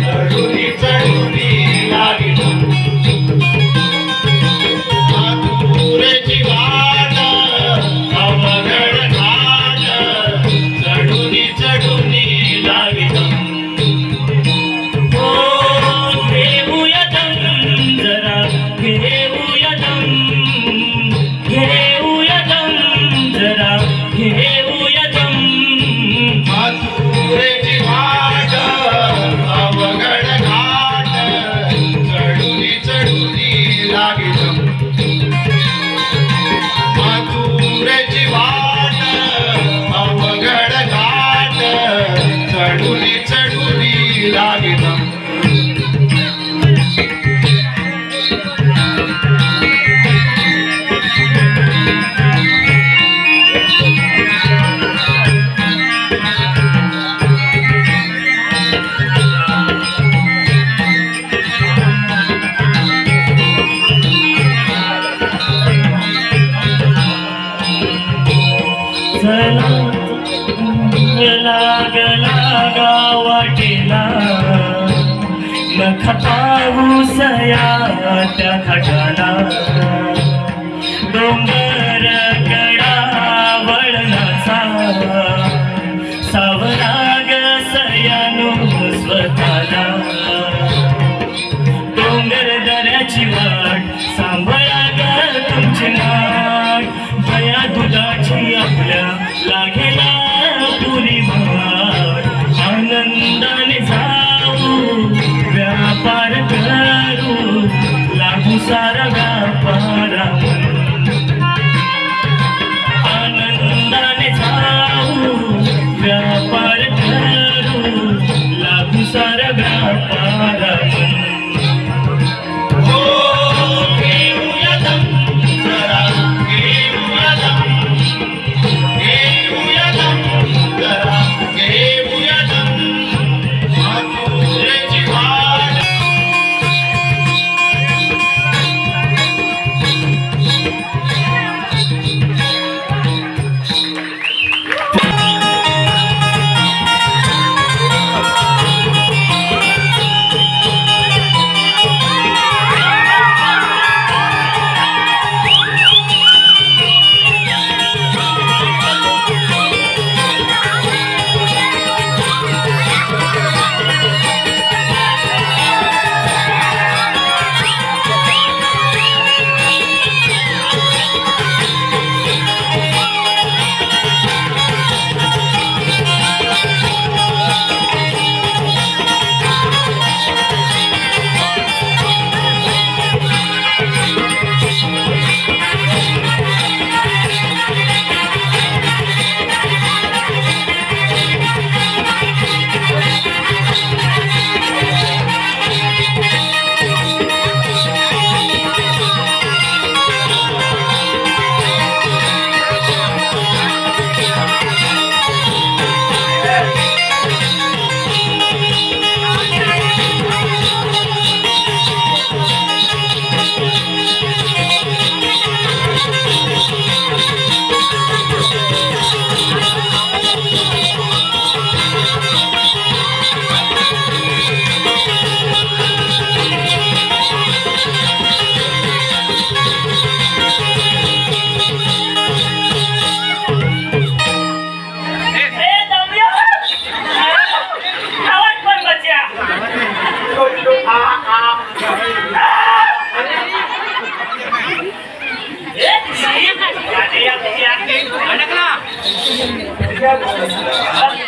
चढूनी चढूनी लागे दम. मथुरेची वाट अवघड घाट चढूनी लागला गावाटेला नख पाऊसया त्या खटाला डोंगर कडा वळणाचा सावराग सयानो स्वतःला डोंगर दऱ्याची वाट सांभाळा ग तुमची नाट भया दुधाची आपल्या लागेला पुरी भाट आनंदाने जाऊ व्यापार करू लागू सारा व्यापारा आनंदाने जाऊ व्यापार करू लागू सारा व्यापारा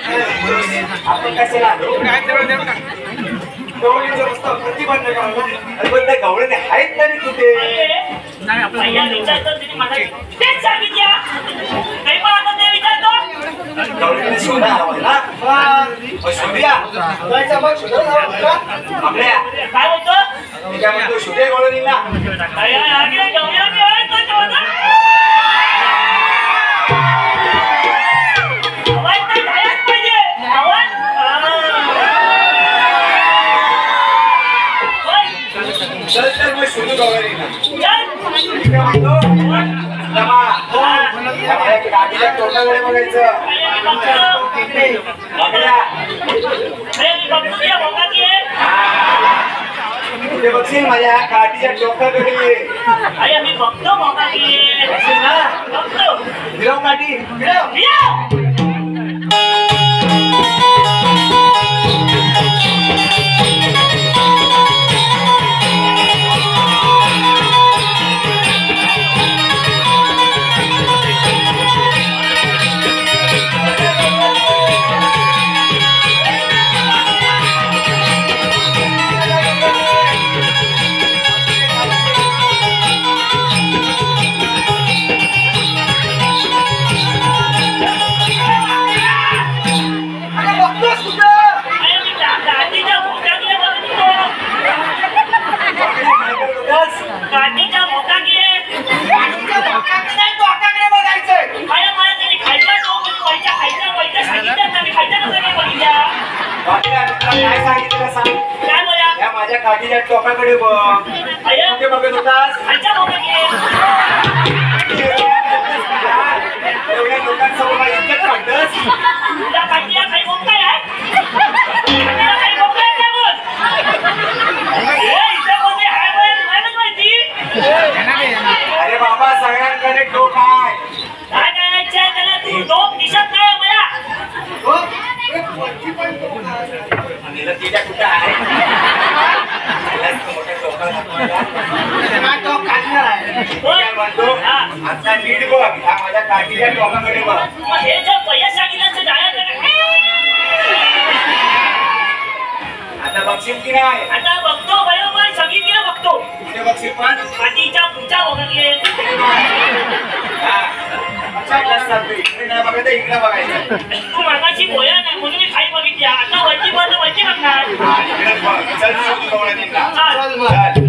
आपण कशाला आलो? गवळीचा रस्ता प्रतिबंध करायला. पण त्या गवळीने आहेत तरी कुठे? गवळीने शोधा हवा ना. शोधूया. आपल्या काय होतं काय म्हणतो शोधे गवळीला. चल तर मग शोधू गवळीला. गाडीच्या तोंडाकडे बघायचं. कुठे बघशील माझ्या काठीच्या टोकाकडे. मी बघतो बघशील ना. फिरव काठी फिरव. काय सांगितलं सांग. या माझ्या काठीच्या टोकाकडे बघ. कुठे बघत होतास? एवढ्या लोकांसमोर इतकं काढतस. तिला तिच्या कुठं आहे मोठ्या काय तो काढणार आहे काय म्हणतो आता नीट बघ ह्या माझ्या काठीच्या टोकाकडे बघ हे जर पहिल्या सांगितलं जायचं आता बघशील की नाही आता बघतो बरोबर सगळीकडे बघतो कुठे बघशील पण पाठीच्या पुढच्या बघतले इकडे नाही बघायचं इकडे बघायचं तू मागाशी बोया नाही म्हणून मी खाली बघितली आता वरती बघ वरती बघणार इकडेच बघ चल तू गवळ्या तिला चल. चल काय आहे?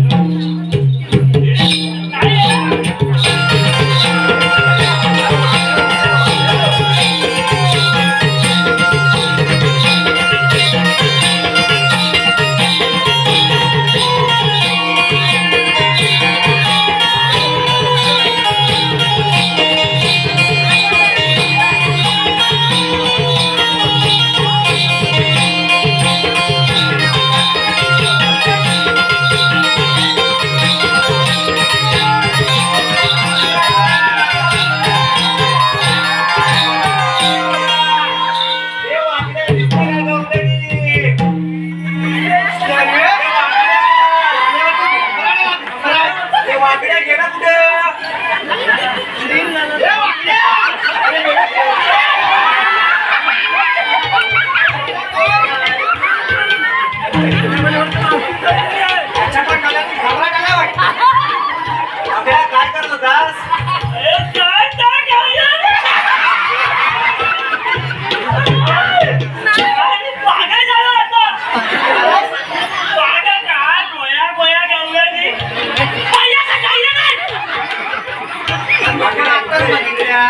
काय करत होतास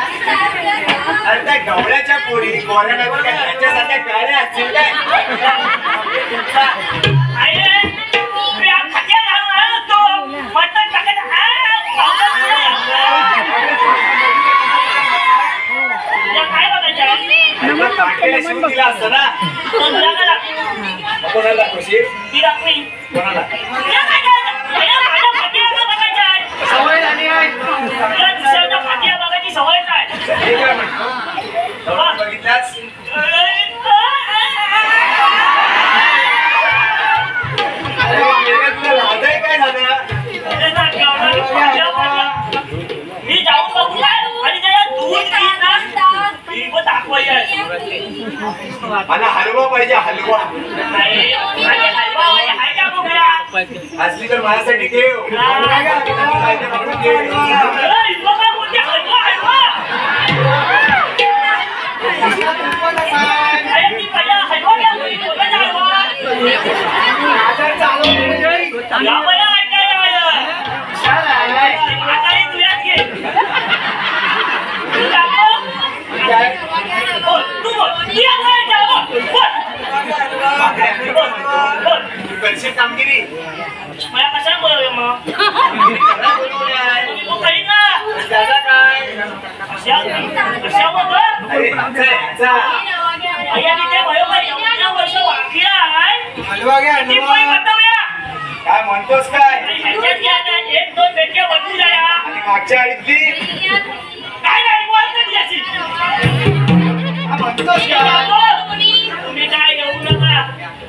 अरे त्या गवळ्याच्या पोरी गोऱ्या नाही का त्यांच्यासारख्या गाड्या असतील काय शिवून दिला असतं ना कोणाला दाखवशील कोणाला सवय झाली आहे सवय काय हे काय म्हणतो बघितल्यास तुला लाजय काय झालं मी जाऊन बघू काय आणि त्याला दूध घेईन ना मी पण दाखवायचं मला हलवा पाहिजे हलवा असली तर माझ्यासाठी ठेव पाहिजे म्हणून ठेव करशील कामगिरी मला कशाला बोलवलं मग तू काही ना त्याचा काय कशा बघ अय्या तिथे बरोबर एवढ्या वर्ष वाकल्या आहे हलवा घ्या ती पण कर्तव्य काय म्हणतोस काय आणि ह्याच्यात घ्या ना, एक दोन बेटक्या बनवून जाया आणि मागच्या आळीतली काय नाही बोलत नाही त्याची म्हणतोस मी का जातो. तुम्ही काय येऊ नका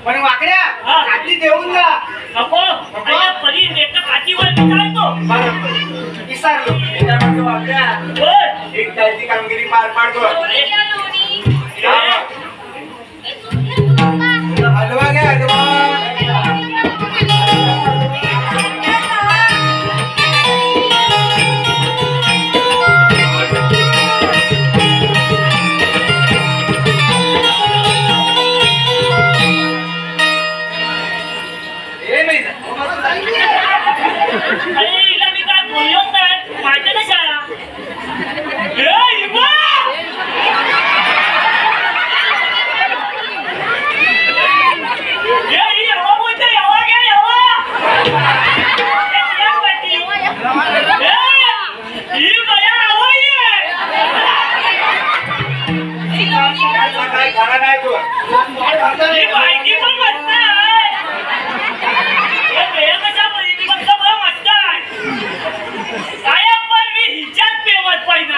पण वाकड्या हा. आधी देऊन जा नको अय्या परी एक काठीवर मी जायतो विसरलो एका मागचं वागल्या बोल एक त्याची कामगिरी पार पाडतो हलवा घ्या हलवा अरे हिला मी काय बोललो नाही माझ्या ना शाळा काय खरा नाही तू माहिती पण म्हणताय कशा फक्त मला म्हणताय काय पण मी हिच्यात प्रेमात पाहिजे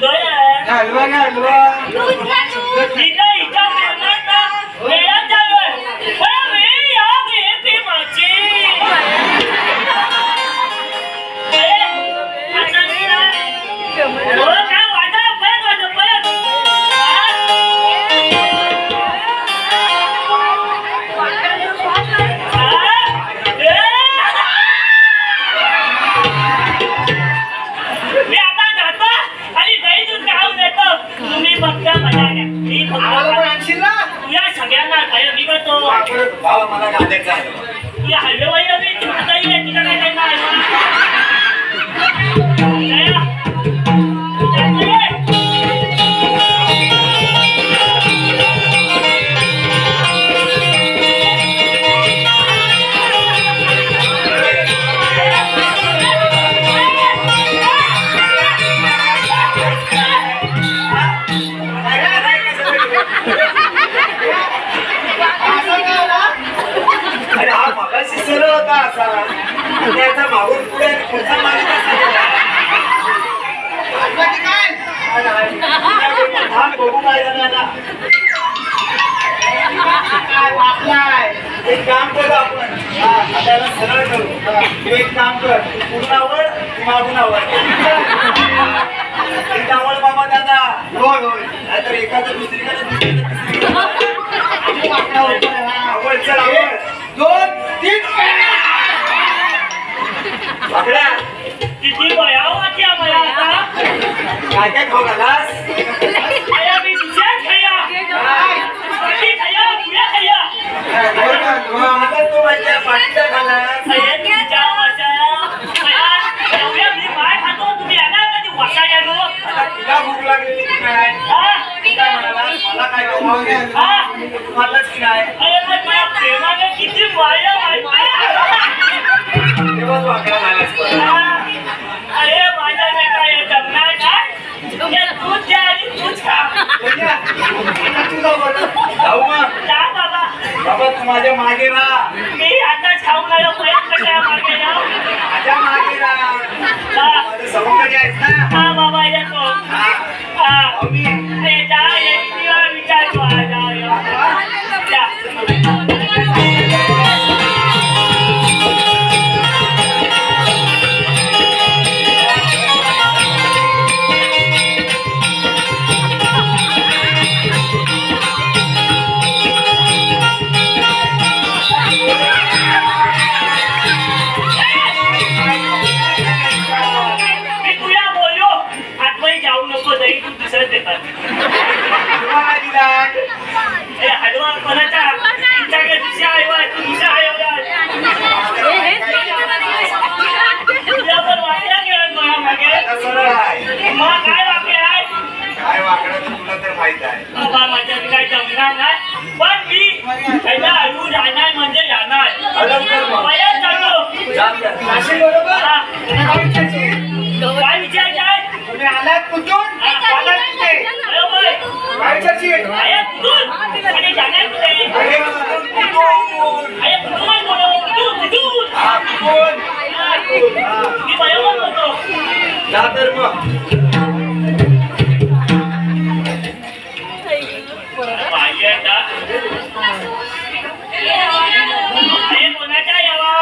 हलवा घ्या हलवा. दूध घ्या दूध. हिच्या हिच्या प्रेमाचा वेळा चालू आहे. अरे या घेते माझी. आता मी ना हो काय वाजा परत. मी आता जातो आणि दही दूध खाऊन येतो. तुम्ही फक्त मजा घ्या. मी आम्हाला पण आणशील ना? तुझ्या सगळ्यांना काय मी करतो. भावा मला गाण्याचं आहे. तुझ्या हलवाईला मी आता येईल तिला काय करणार असं का होला? अरे हा मगाशी सरळ होता असा. त्याचा मागून पुढे पुढचा मागे आपलं की काय? हा बघू काय झालं ना. काय वापलाय? एक काम करू आपण. त्याला सरळ करू. तू एक काम कर. पुढून आवड मागून आवड. एक आवड बाबा दादा. होय होय. नाहीतर एखादं दुसरीकडे आम्ही वापला होतो ना. आवड चल आवड. 2 3 पकड्या. किती भयावाची आम्हाला आता. काय काय खाऊ घालास? अरे मी तुझ्याच खया. पाठी खया पुढे खया. आता तू माझ्या पाठीचा घालास. अरे तुमच्या वाचा. एवढ्या मी माय खातो तुम्ही येणार कधी वाचा गेलो. आता तुला भूक लागलेली की काय? तू काय म्हणालास? मला काय खाऊ घे. तुम्हालाच की नाही. अरे पण तुझ्या प्रेमाने किती माया तेव्हा तू आकडा घालास पण. अरे माझ्या बेटा हे जमणार काय. हे तूच द्या आणि तूच खा. तुझा बोल. जाऊ मग. जा बाबा. बाबा तू माझ्या मागे राहा. मी आताच खाऊन आलो प्रयत्न करा मागे जाऊ. माझ्या मागे राहा. माझं सवंगडी आहेस ना. हा बाबा येतो. हा ते जा एकटीला विचारतो. जा मी तुला बोललो आतमध्ये जाऊ नको दही तू दुसरं देतात. तुम्हाला दिला. हे हलवा कोणाचा तुमच्याकडे दुसऱ्या हलवा तू दुसरा हलवा. तुला पण वाकड्या खेळत मला मागे. आता सरळ आहे. मग काय वाकडे आहे. काय वाकडं तर तुला तर माहित आहे. बाबा माझ्या काय जमणार नाही. पण मी त्याला हलवून जाणार म्हणजे जाणार. हलव कर मग. वयात जातो. जाम कर. नाशिक बरोबर. हा. काय विचारशील? काय विचारायचं आहे. तुम्ही आलात कुठून? आलात कुठे? बरोबर. काय विचारशील? आहे कुठून आणि जाणार कुठे. अरे कुठून? आहे कुठून बोलव कुठून. हा, कुठून? मी बरोबर बोलतो. जा तर मग. पाहिजे आता. अरे कोणाचा यावा.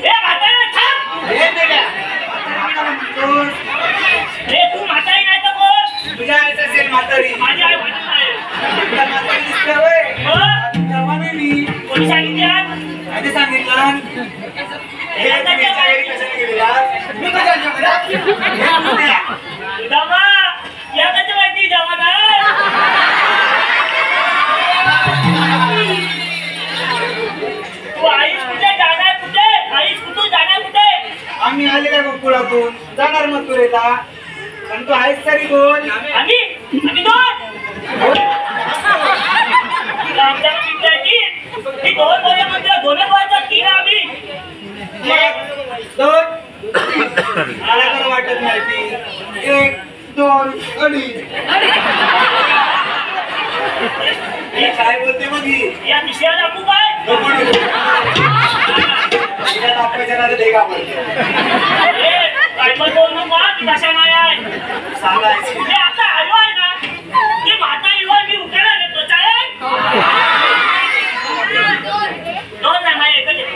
ए म्हातारा थांब. हे देगा. रे तू म्हातारी नाही तर कोण. तुझ्या आईचं असेल म्हातारी. माझी आई म्हातारी आहे. तुला म्हातारी दिसते होय. मग तेव्हा नाही मी. कोणी सांगितलं. आधी सांगितलं. हे तुम्ही याच्या घरी कशाला गेलेला? मी कशाला जेवणार? हे कुठे? दमा या कसं माहिती जमा नाही. तू आईस कुठे जाणार कुठे. आईस कुठून जाणार कुठे. आम्ही आलेल्या गोकुळातून जाणार मथुरेला. आणि तू आहेस तरी कोण? आम्ही दोन. आमच्या पित्याची ही दोन बोले म्हणजे दोन बोलायचं तीन आम्ही. 1 2 मला तर वाटत नाही ती 1 2 अडीच. हे काय बोलते मग ही? या दुसऱ्या दाखवू काय. नको नको. तिला दाखवायच्या ना देगा बोलते. अरे काय पण बोल नको हा, मी तसा नाही आहे. सांगायची हे आता आलो आहे ना ते माता युवा मी उठायला घेतो चालेल. दोन नाही माझ्या एकच आहे.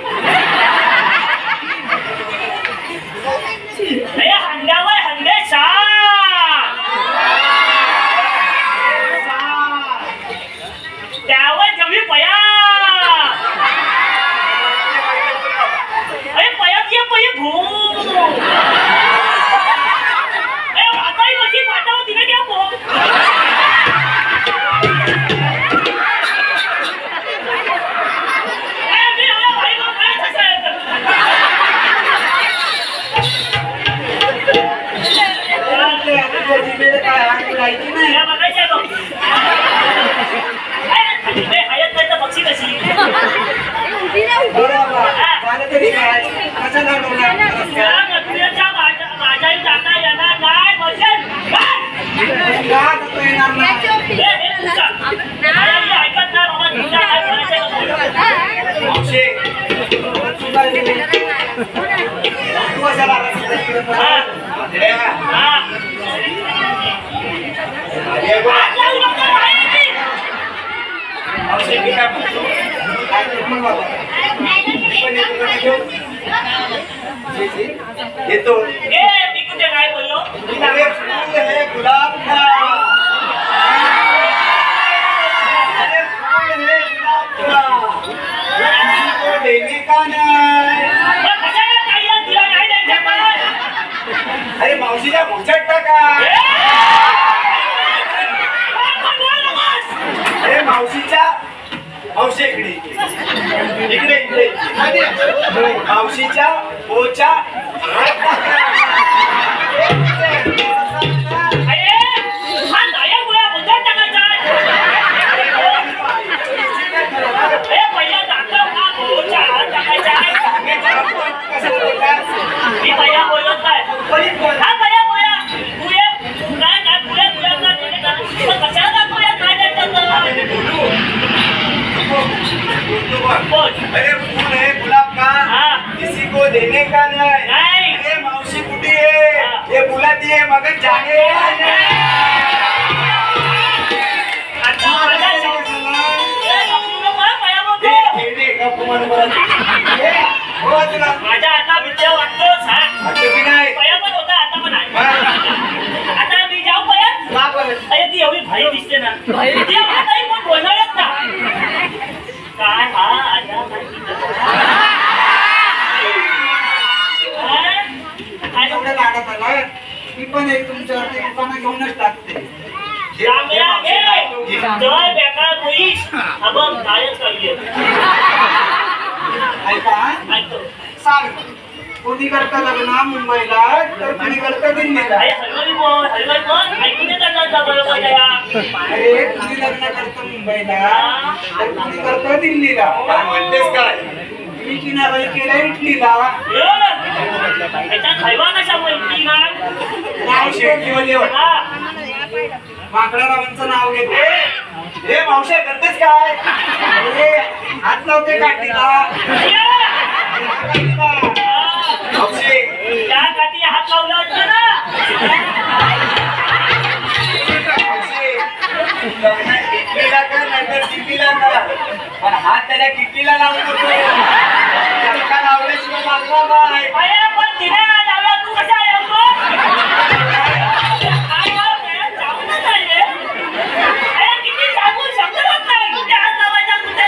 हे हंड्यावर हंडे त्यावर जमी पया अरे पयात ये पय भू आता मशी पाठाव तिने घ्या भो पक्षी कशी माझ्या जाता येणार नाही बसेल ऐकत नाही बाबा तुझ्या काय बोलायचं मावशी येतो मी कुठे काय बोललो गुलाब का देने का नाही अरे मावशीच्या भोच्यात टाका अरे मावशीच्या मावशी इकडे इकडे इकडे इकडे मावशीच्या बोच्या मी पहिला बोलत नाही हा पहिला बोला काय काय कशाला अरे फूल है गुलाब का किसी को देने का नहीं अरे मौसी कुटी है ये बुलाती है मगर जाने का माझ्या आता विद्या वाटतोच नाही पया पण होता आता पण आहे आता मी जाऊ पया अरे ती एवढी भाई दिसते ना ती आताही पण बोलणारच ना काय हा आता काय एवढं लागत आलं मी पण एक तुमच्यावरती दुकानं घेऊनच टाकते बेकार बोईस आपण गायच पाहिजे ऐका सांग कोणी करता लग्न मुंबईला तर कोणी करता दिल्लीला हलवाई बोल ऐकून येतात बरोबर अरे कोणी लग्न करतं मुंबईला तर कोणी करतं दिल्लीला काय म्हणतेस काय मी किनारा केला इटलीला त्याच्यात हैवा कशा माहिती माकडा रावांचं नाव घेते हे मावशी करतेस काय अरे हात लावते काठीला मावशी त्या काठी हात लावला होता ना किटलीला कर नंतर किटलीला कर पण हात त्याला किटलीला लावू नको लावल्याशिवाय लागणार नाही पण तिने ना लावला तू कशा किती सांगून समजत नाही कुठे हात लावायचा कुठे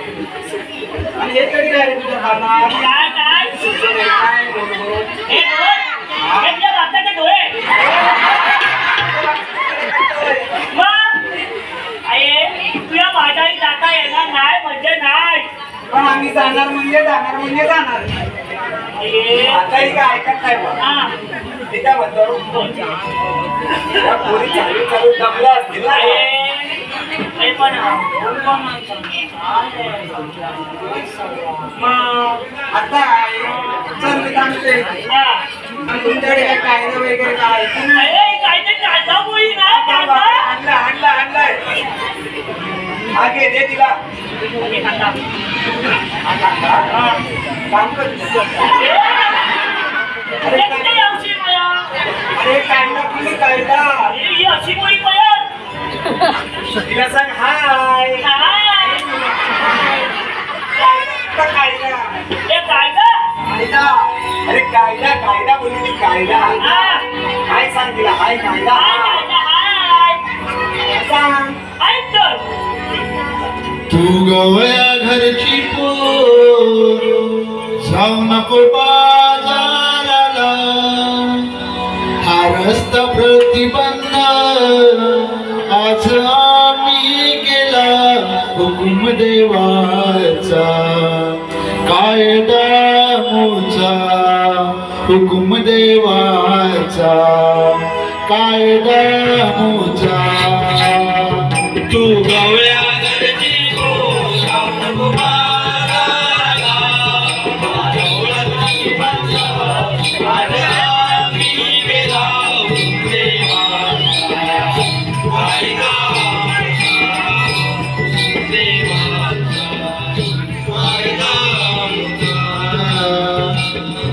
आणि हे तरी काय रे तुझं खाणार काय हे डोळे भाताचे डोळे तुला माझ्याही जाता येणार नाही म्हणजे नाही पण आम्ही जाणार म्हणजे जाणार आताही काय ऐकत नाही बा. मी काय म्हणतो त्या पोरी चालू दमल्या असतील ना पण आता चल मी सांगते तुमच्याकडे काय कायदा वगैरे काय आहे की नाही? काय ते कांदा बोई ना कांदा आणलाय हा घे दे तिला काम कर अरे कायदा तुम्ही कायदा तिला सांग हाय कायदा कायदा अरे कायदा कायदा बोलली ती कायदा काय सांग तिला हाय कायदा सांग तू गवया घरची पोर जाऊ नको बाजाराला हा रस्ता प्रतिबंध आज आम्ही केला हुकुम देवाचा कायदा मोचा हुकुम देवाचा कायदा मोचा तू गवळ्या घरची पोर जाऊ नको बाजाराला आज आम्ही केला हुकुम देवाचा कायदा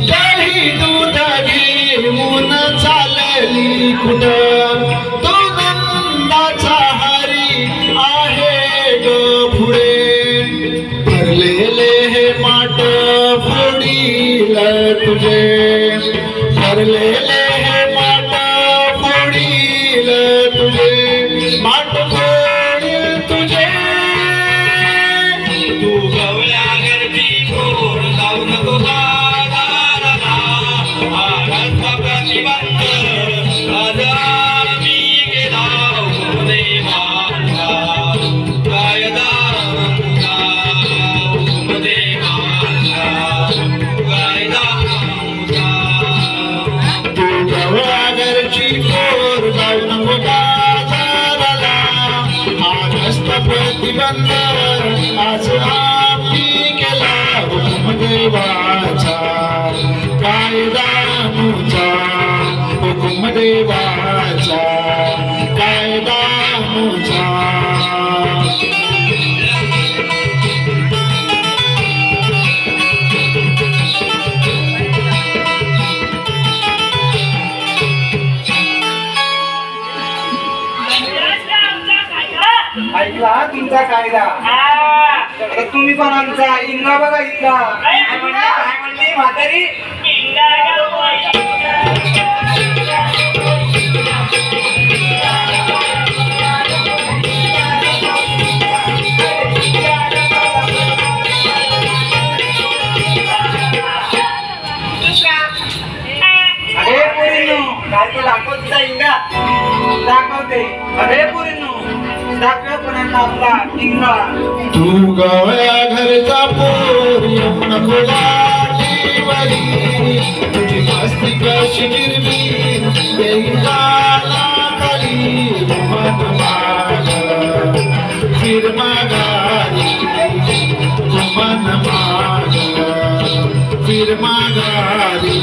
दही दूध घेऊन चालली कुठं तो नंदाचा हरी आहे ग पुढे भरलेले हे माट फोडील तुझे भरलेले हे माट फोडील तुझे माट फोडील तुझे तू गवळ्या घरची पोर जाऊ नको बाजाराला हा रस्ता प्रतिबंध आज आम्ही केला हुकुम देवाचा कायदा आमचा हुकुम देवाचा कायदा आमचा तू गवळ्या घरची पोर जाऊ नको बाजाराला हा रस्ता प्रतिबंध आज आम्ही केला हुकुम देवाचा कायदा मुचा हुकुम देवाचा कायदा मुचा ऐकला तुमचा कायदा तर तुम्ही पण आमचा इंगा बघा इंगा काय म्हणली म्हातारी अरे पोरींनो काय तो दाखव तुझा इंगा दाखवते अरे पोरींनो दाखवेपर्यंत आपला इंगा तू गवळ्या घरचा पोर येऊ नको वाटेवरी तुझी मस्ती कशी गिरवी येईल खाली मन माग फिर मागारी मन माग फिर मागारी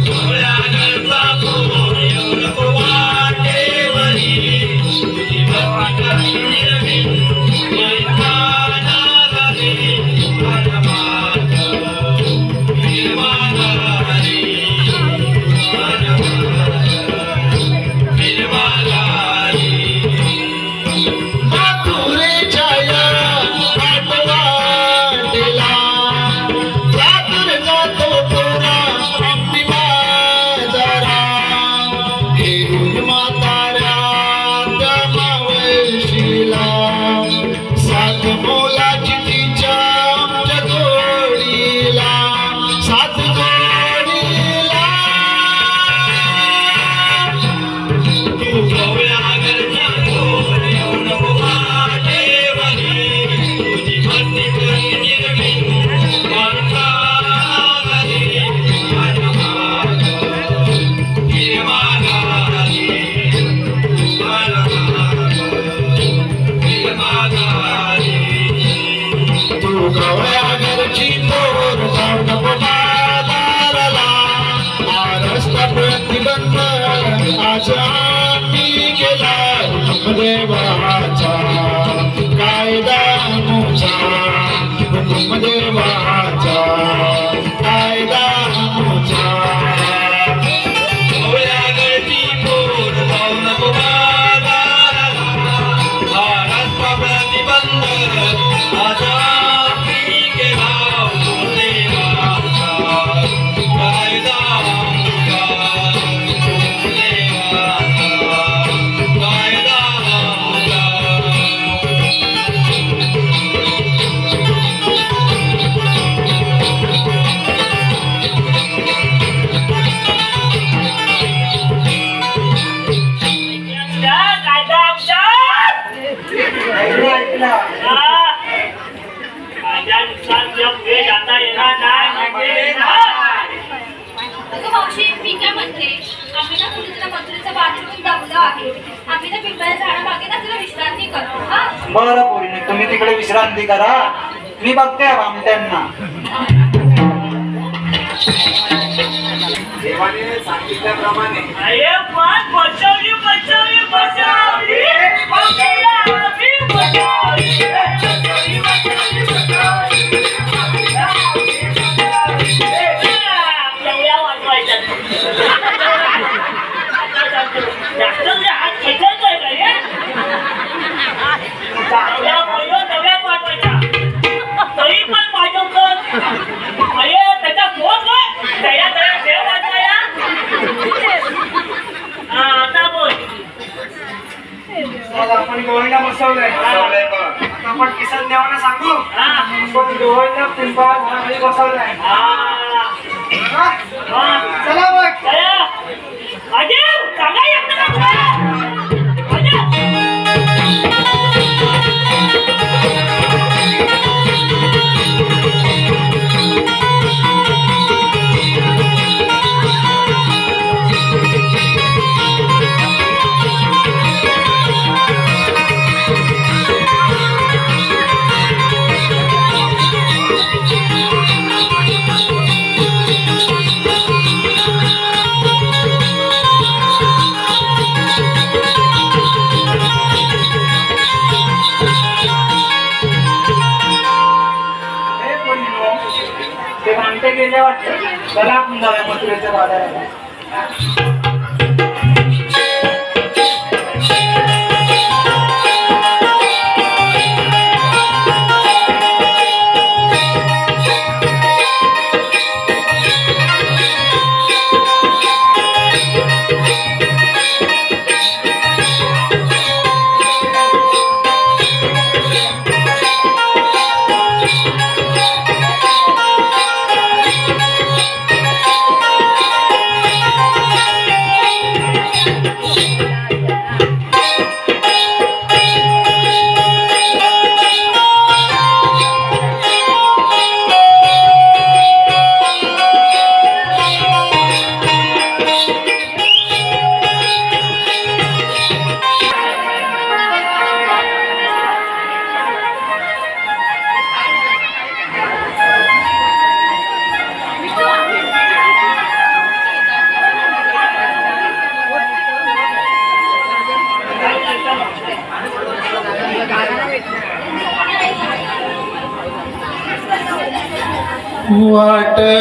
गवळ्या घरचा पोर येऊ नको वाटेवरी तुझी मस्ती कशी गिरवी येईल खाली मन माग फिर मागारी मन माग फिर मागारी माथुरेच्या या पाटवाटेला रात्र जातो पोरा आम्ही बाजारा घेऊन म्हाताऱ्या त्या मावशीला सात मोलाची तिच्या आमच्या जोडीला सात जोडीला तू गवळ्या घरचा पोर येऊ नको वाटेवरी तुझी मस्ती कशी गिरवी माणसाला मन माग फिर मागारी मन माग फिर मागारी तू गवळ्या घरची पोर जाऊ नको बाजाराला हा रस्ता प्रतिबंध आज आम्ही केला हुकुम देवाचा देवाचा कायदा आमचा डोळ्यागळती पोर जाऊ नको बाजाराला भारत प्रतिबंध आजादी केला देवाचा कायदा आमचा देवाचा कायदा आमचा कायदा आमचा ऐकलं माझ्या नुकसान पुढे जाता येणार नाही अगं मावशी मी काय म्हणते आम्ही ना कुठे तुला मथुरेचं बाथरूम दाखवलं आहे आम्ही ना पिंपळ्या झाडामागे ना तुला विश्रांती करतो हा बरं पोरीने तुम्ही तिकडे विश्रांती करा मी बघते भामट्यांना देवाने सांगितल्याप्रमाणे अरे पण बचावली बचावली बचावली बचावली बचावली एवढ्या वाजवायच्या जास्त हात खेचायचा का रे चांगल्या पहिलं नव्या वाजवायच्या तरी पण वाजवतात अरे त्याचा फोन काय तया तया खेळ वाजवाया हा आता बोल मग आपण गवळीला बसवलंय बसवलंय बघ. आता आपण किसन देवांना सांगू हा आपण गवळीला पिंपळा झाडाखाली बसवलंय हा हा? हा चला मग तया अजय सांगा येतं का तुला अजय हे पोरीनो, ते भामटे गेले वाटतं चला आपण जाऊया मथुरेच्या बाजाराला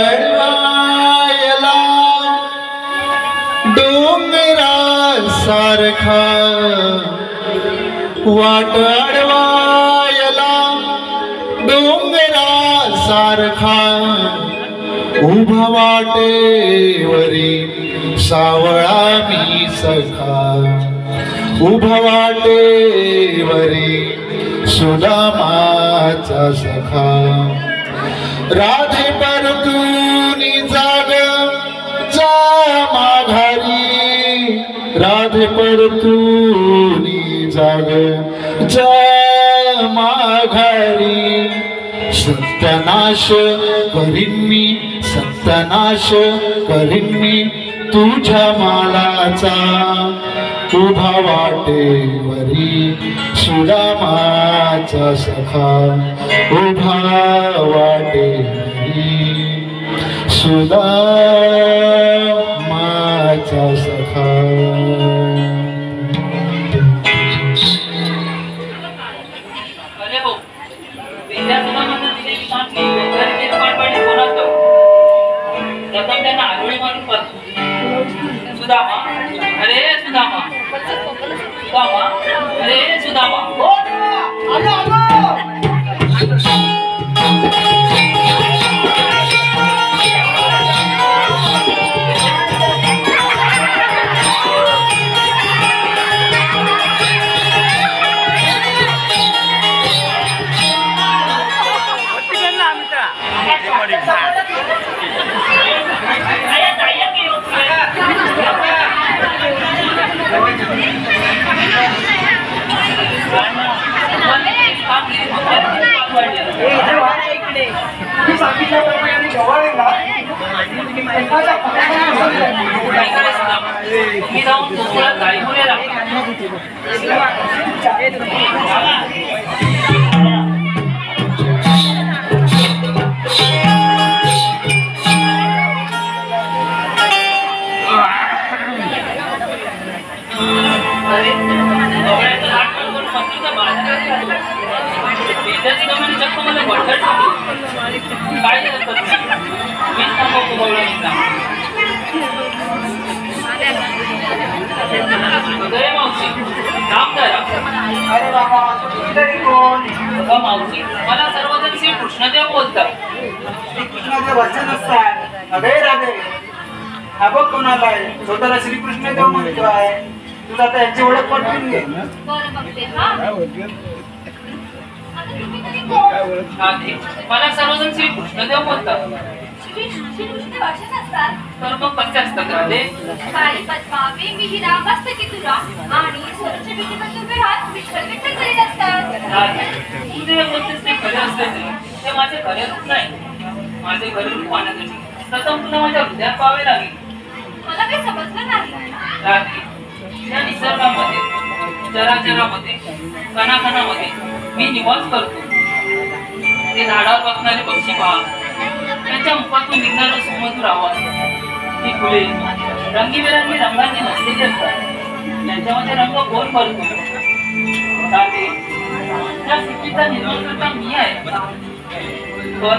वाटवायला डोंगरा सारखा वाटवायला डोंगरा सारखा उभा वाटेवरी सावळा मी सखा उभा वाटेवरी सुदामाचा सखा राधे परतूनी जाग जा माघारी राधे परतूनी जाग जा माघारी सत्यनाश करीन मी सत्यनाश करीन मी तुझ्या मालाचा उभा वाटेवरी सुदामाचा सखा उभा वाटेवरी सुदामाचा सखा अरे हो विद्यासुधामध्ये दिलेली बातमी करतो. सुदामा, अरे सुदामा, सुदामा, अरे सुदामा. आलो आलो. मी सांगितल्याप्रमाणे जवळ आहे ना. मी जाऊन कोकणात गाडी बोलायला अरे बाबा तुम्ही तरी कोण? मावशी मला सर्वजण श्री कृष्णदेव बोलतात. श्रीकृष्णाचे वचन असतात. अभय राधे हा बघ कोणाला आहे, स्वतःला श्रीकृष्णदेव म्हणतोय. तुला आता याची ओळख पटवून घे. बरं बघते हा. आता तुम्ही तरी कोण? मला सर्वजण श्री कृष्णदेव बोलतात. श्रीकृष्ण भाषेत असतात. तर मग कसे असतात राधे? बाई पद्मा वेगवेगळी मस्तकी तुला आणि स्वतःच्या भीतीमध्ये उभे राहत विठ्ठल विठ्ठल करीत असतात. तुझे जे बोलतेस ते खरे असते ते माझे खरे रूप नाही. माझे खरे रूप पाहण्यासाठी प्रथम तुला माझ्या हृदयात पाहावे लागेल. मला काही समजलं नाही. राधे या निसर्गामध्ये चराचरामध्ये कणाकणामध्ये मी निवास करतो. ते झाडावर बसणारे पक्षी पहा, त्यांच्या मुखातून निघणारा सुमधुर आवाज, ती फुले रंगीबेरंगी रंगांनी नसलेली असतात. त्यांच्यामध्ये रंग कोण भरतो? राधे त्या सृष्टीचा निर्माणकर्ता मी आहे. पण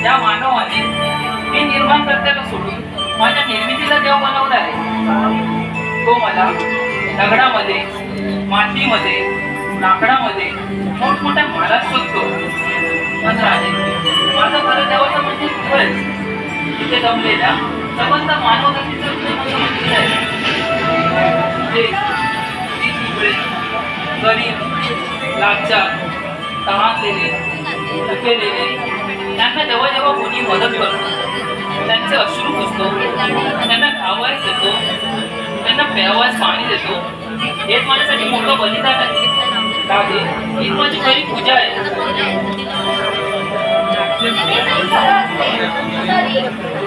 त्या मानवाने मी निर्माणकर्त्याला सोडून माझ्या निर्मितीला देव बनवला आहे. तो मला दगडामध्ये, मातीमध्ये, लाकडामध्ये मोठमोठ्या महालात शोधतो. पण राधे माझं खरं देवाचं म्हणजे खरंच तिथे जमलेल्या सबंध मानवजातीचं मंदिर आहे. गरीब, लाचार, तहानलेले, भुकेलेले त्यांना जेव्हा जेव्हा कोणी मदत करतो, त्यांचे अश्रू पुसतो, त्यांना खावायला देतो, त्यांना प्यावायला पाणी देतो, हेच माझ्यासाठी मोठं बलिदान आहे. राधे हीच माझी खरी पूजा आहे. तरी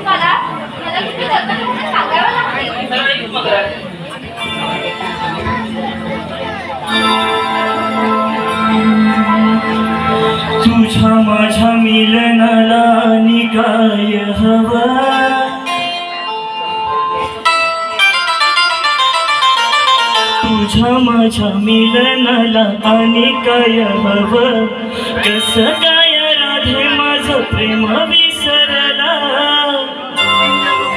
मला तुम्ही सांगावं लागेल. तर ऐक मग राधे. तुझ्या माझ्या मिलनाला निकाय हवा, तुझ्या माझ्या मिलनाला आणि काय हवं, कसं काय राधे माझं प्रेम विसरला,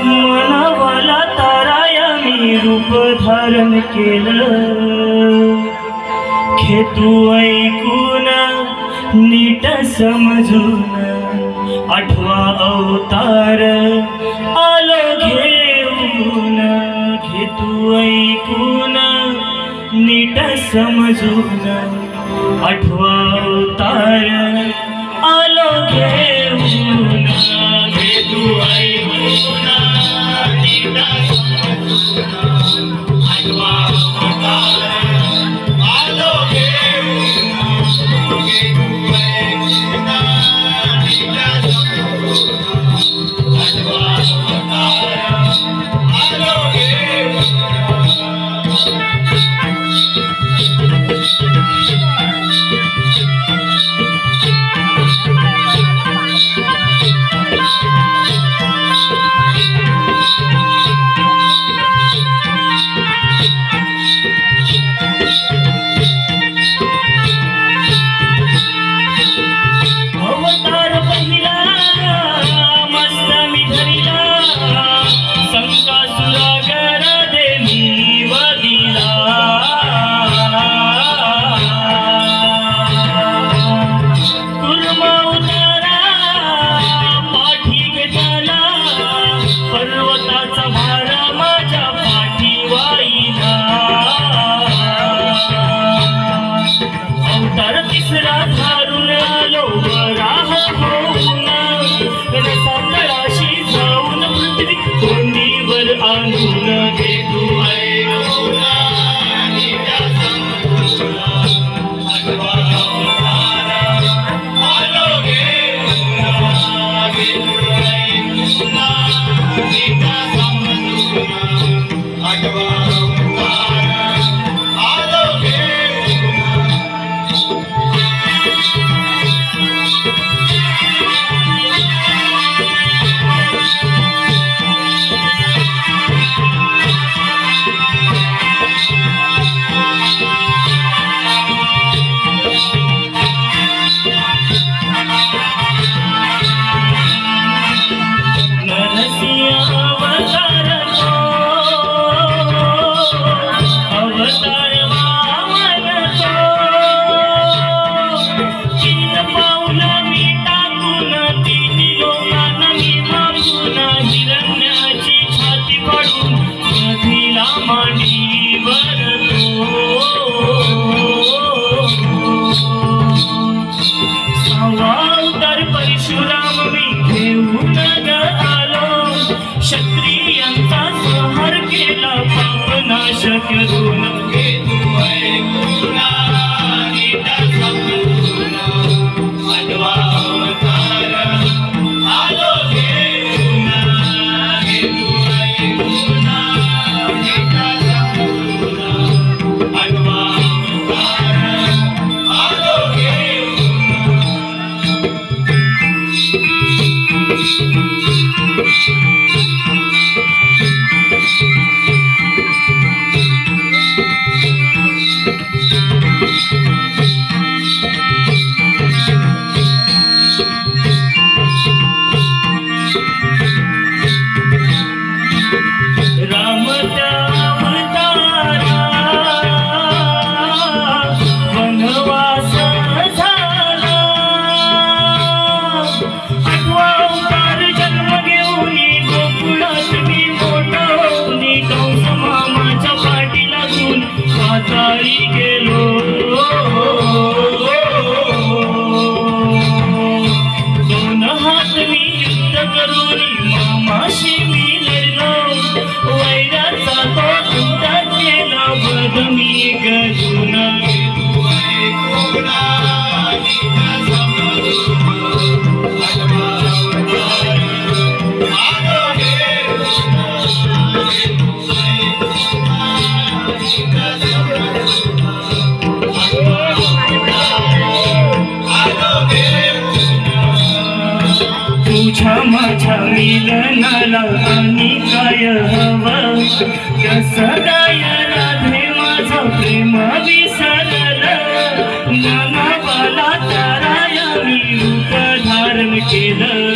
मनावाला ताराया मी रूप धारण केलं, घे तू ऐकून नीट समजून, आठवा अवतार आलो घेऊन, घे तू ऐकून नीट समजून, आठवा अवतार आलो घेऊन, घे तू ऐकून नीट समजून, आठवा अवतार आलो घेऊन, घे तू ऐकून नीट समजून, आठवा अवतार आलो घेऊन. उतारा पाठी घेतला पर्वताचा भार माझ्या पाठी वाईला अवतार तिसरा धारून आलो वराह होऊन सातळाशी जाऊन पृथ्वी कोंडीवर आणून घेतो माझ्या मिलनाला आणि काय हवं कसं गायला हे माझं प्रेम विसरलं नाना बाला ताराया मी रूप धारण केलं